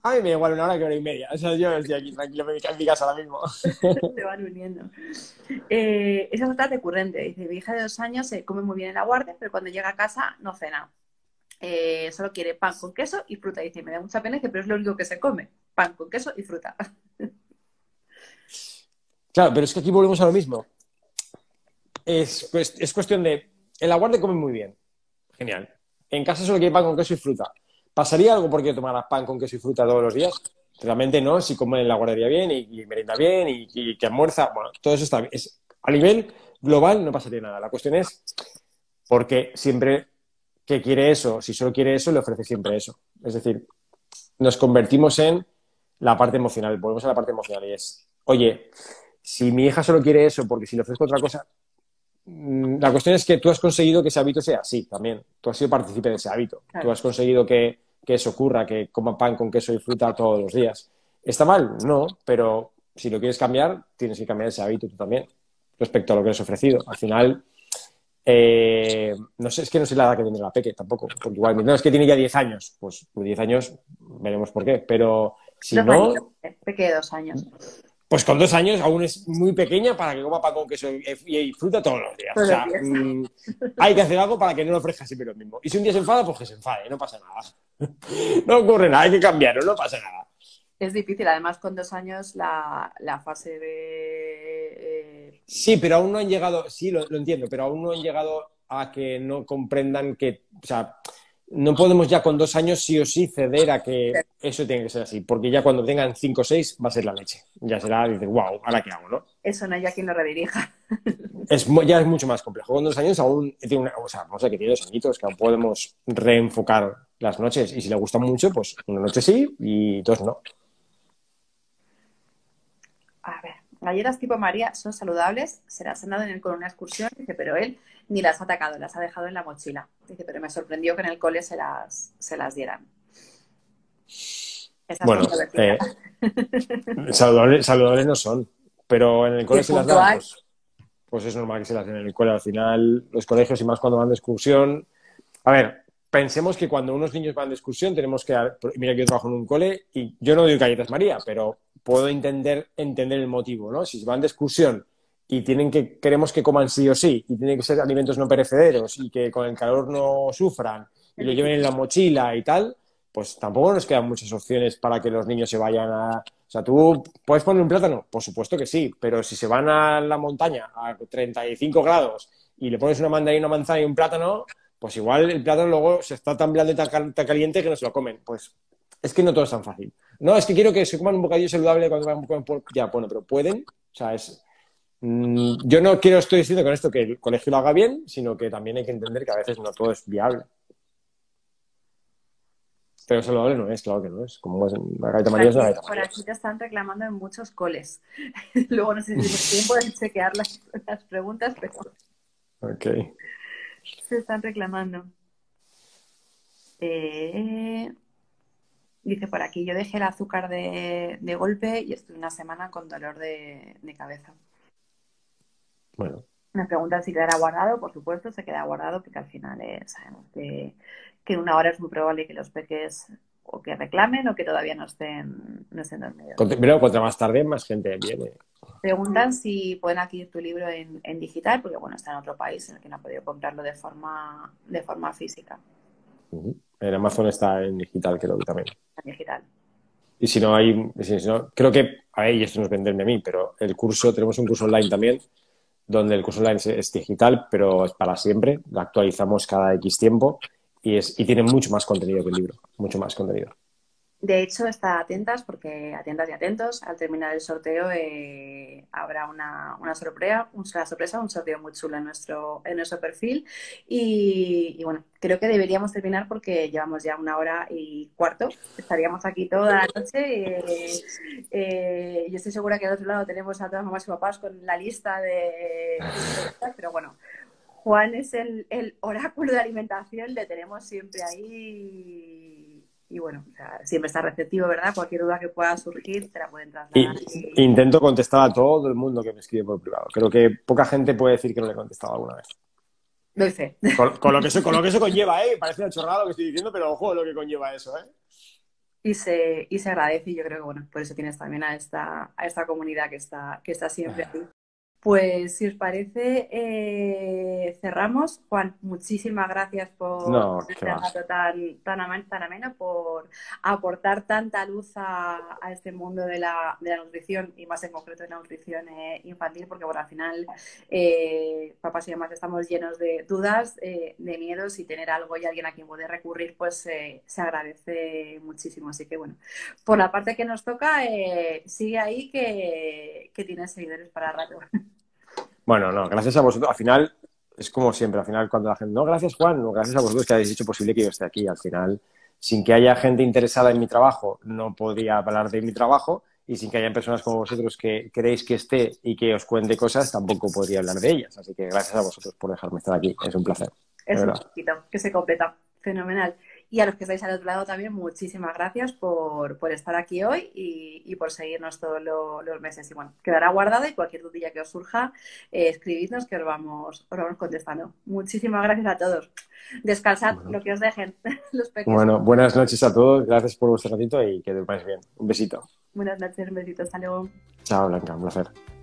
A mí me da igual 1 hora que 1 hora y media. O sea, yo estoy aquí tranquilo en mi casa ahora mismo. se van uniendo. Esa es otra recurrente. Dice, mi hija de 2 años se come muy bien en la guardia, pero cuando llega a casa no cena. Solo quiere pan con queso y fruta. Dice, me da mucha pena, dice, pero es lo único que se come, pan con queso y fruta. Claro, pero es que aquí volvemos a lo mismo. Es cuestión de... En la guardia comen muy bien. Genial. En casa solo quiere pan con queso y fruta. ¿Pasaría algo porque tomara pan con queso y fruta todos los días? Realmente no, si comen en la guardería bien y merienda bien y que almuerza, bueno, todo eso está bien. A nivel global no pasaría nada. La cuestión es porque siempre que quiere eso, si solo quiere eso, le ofrece siempre eso. Es decir, nos convertimos en la parte emocional, volvemos a la parte emocional y es, oye, si mi hija solo quiere eso porque si le ofrezco otra cosa, la cuestión es que tú has conseguido que ese hábito sea así también. Tú has sido partícipe de ese hábito. Tú Claro. has conseguido que eso ocurra, que coma pan con queso y fruta todos los días. ¿Está mal? No, pero si lo quieres cambiar, tienes que cambiar ese hábito tú también respecto a lo que has ofrecido. Al final, no sé, es que no sé la edad que tiene la peque tampoco. Porque igual, no, es que tiene ya 10 años. Pues 10 años, veremos por qué. Pero si 2 años, no, peque de 2 años. pues con 2 años aún es muy pequeña para que coma pan con queso y fruta todos los días. O Todos los sea, días. hay que hacer algo para que no le ofrezca siempre lo mismo. Y si un día se enfada, pues que se enfade, no pasa nada. No ocurre nada, hay que cambiarlo, no pasa nada. Es difícil, además con 2 años la fase de... Sí, pero aún no han llegado, sí, lo entiendo, pero aún no han llegado a que no comprendan que, o sea, no podemos ya con 2 años sí o sí ceder a que eso tiene que ser así, porque ya cuando tengan 5 o 6 va a ser la leche. Ya será, dices, wow, ¿ahora qué hago, no? Eso no hay ya quien lo redirija. Ya es mucho más complejo. Con 2 años aún tiene o sea, vamos a que tiene 2 añitos, que aún podemos reenfocar las noches. Y si le gusta mucho, pues una noche sí y 2 no. A ver, galletas tipo María son saludables, se las han dado con una excursión, dice, pero él ni las ha atacado, las ha dejado en la mochila. Dice, pero me sorprendió que en el cole se las dieran. Esas Bueno, controvertidas. saludables no son, pero en el Y cole el se las dan, puntual, pues es normal que se las den en el cole. Al final, los colegios y más cuando van de excursión. A ver, pensemos que cuando unos niños van de excursión tenemos que... Mira, yo trabajo en un cole y yo no doy galletas María, pero puedo entender el motivo, ¿no? Si van de excursión y queremos que coman sí o sí y tienen que ser alimentos no perecederos y que con el calor no sufran y es lo lleven en difícil. la mochila y tal, pues tampoco nos quedan muchas opciones para que los niños se vayan a... O sea, ¿tú puedes poner un plátano? Por supuesto que sí, pero si se van a la montaña a 35 grados y le pones una mandarina, una manzana y un plátano, pues igual el plátano luego se está tan blando y tan caliente que no se lo comen. Pues es que no todo es tan fácil. No, es que quiero que se coman un bocadillo saludable cuando vayan por... Ya, bueno, pero pueden. O sea, yo no estoy diciendo con esto que el colegio lo haga bien, sino que también hay que entender que a veces no todo es viable. Pero saludable no es, claro que no es. Como la galleta María es una galleta Por María. aquí te están reclamando en muchos coles. Luego no sé si tienes tiempo de chequear las preguntas, pero Ok. se están reclamando. Dice por aquí, yo dejé el azúcar de golpe y estuve una semana con dolor de cabeza. Bueno. Me preguntan si quedará guardado, por supuesto, se queda guardado porque al final sabemos que en una hora es muy probable que los peques o que reclamen o que todavía no estén dormidos. Pero contra más tarde, más gente viene. Preguntan si pueden adquirir tu libro en digital, porque bueno, está en otro país en el que no ha podido comprarlo de forma física, En Amazon está en digital, creo que también. en digital. Y si no hay, si no, creo que, a ver, y esto no es venderme a mí, pero el curso, tenemos un curso online también, donde el curso online es digital, pero es para siempre, lo actualizamos cada X tiempo y tiene mucho más contenido que el libro, mucho más contenido. De hecho, está atentas porque atentas y atentos. Al terminar el sorteo habrá una sorpresa, un sorteo muy chulo en nuestro perfil. Y bueno, creo que deberíamos terminar porque llevamos ya 1 hora y cuarto. Estaríamos aquí toda la noche. Yo estoy segura que al otro lado tenemos a todas mamás y papás con la lista de pero bueno. Juan es el oráculo de alimentación, le tenemos siempre ahí y bueno, o sea, siempre está receptivo, ¿verdad? Cualquier duda que pueda surgir te la pueden Y trasladar. intento contestar a todo el mundo que me escribe por privado. Creo que poca gente puede decir que no le he contestado alguna vez. Doy fe. Con lo que eso conlleva, ¿eh? Parece una chorrada lo que estoy diciendo, pero ojo lo que conlleva eso, ¿eh? Y se agradece y yo creo que bueno, por eso tienes también a esta comunidad que está siempre ahí. Pues si os parece, cerramos. Juan, muchísimas gracias por No, qué este va. rato tan ameno, por aportar tanta luz a este mundo de la nutrición y más en concreto de la nutrición infantil, porque bueno, al final papás y mamás estamos llenos de dudas, de miedos y tener algo y alguien a quien poder recurrir, pues se agradece muchísimo. Así que bueno, por la parte que nos toca, sigue ahí que tienes seguidores para rato. Bueno, no, gracias a vosotros. Al final, es como siempre, al final cuando la gente, no, gracias Juan, no, gracias a vosotros que habéis hecho posible que yo esté aquí. Al final, sin que haya gente interesada en mi trabajo, no podría hablar de mi trabajo y sin que haya personas como vosotros que queréis que esté y que os cuente cosas, tampoco podría hablar de ellas. Así que gracias a vosotros por dejarme estar aquí. Es un placer, de Es un verdad. poquito que se completa. Fenomenal. Y a los que estáis al otro lado también, muchísimas gracias por estar aquí hoy y por seguirnos todos los meses. Y bueno, quedará guardado y cualquier dudilla que os surja, escribidnos que os vamos contestando. Muchísimas gracias a todos. Descansad Bueno, lo que os dejen los peques. bueno, buenas noches a todos. Gracias por vuestro ratito y que durmáis bien. Un besito. Buenas noches, un besito. Hasta luego. Chao, Blanca, un placer.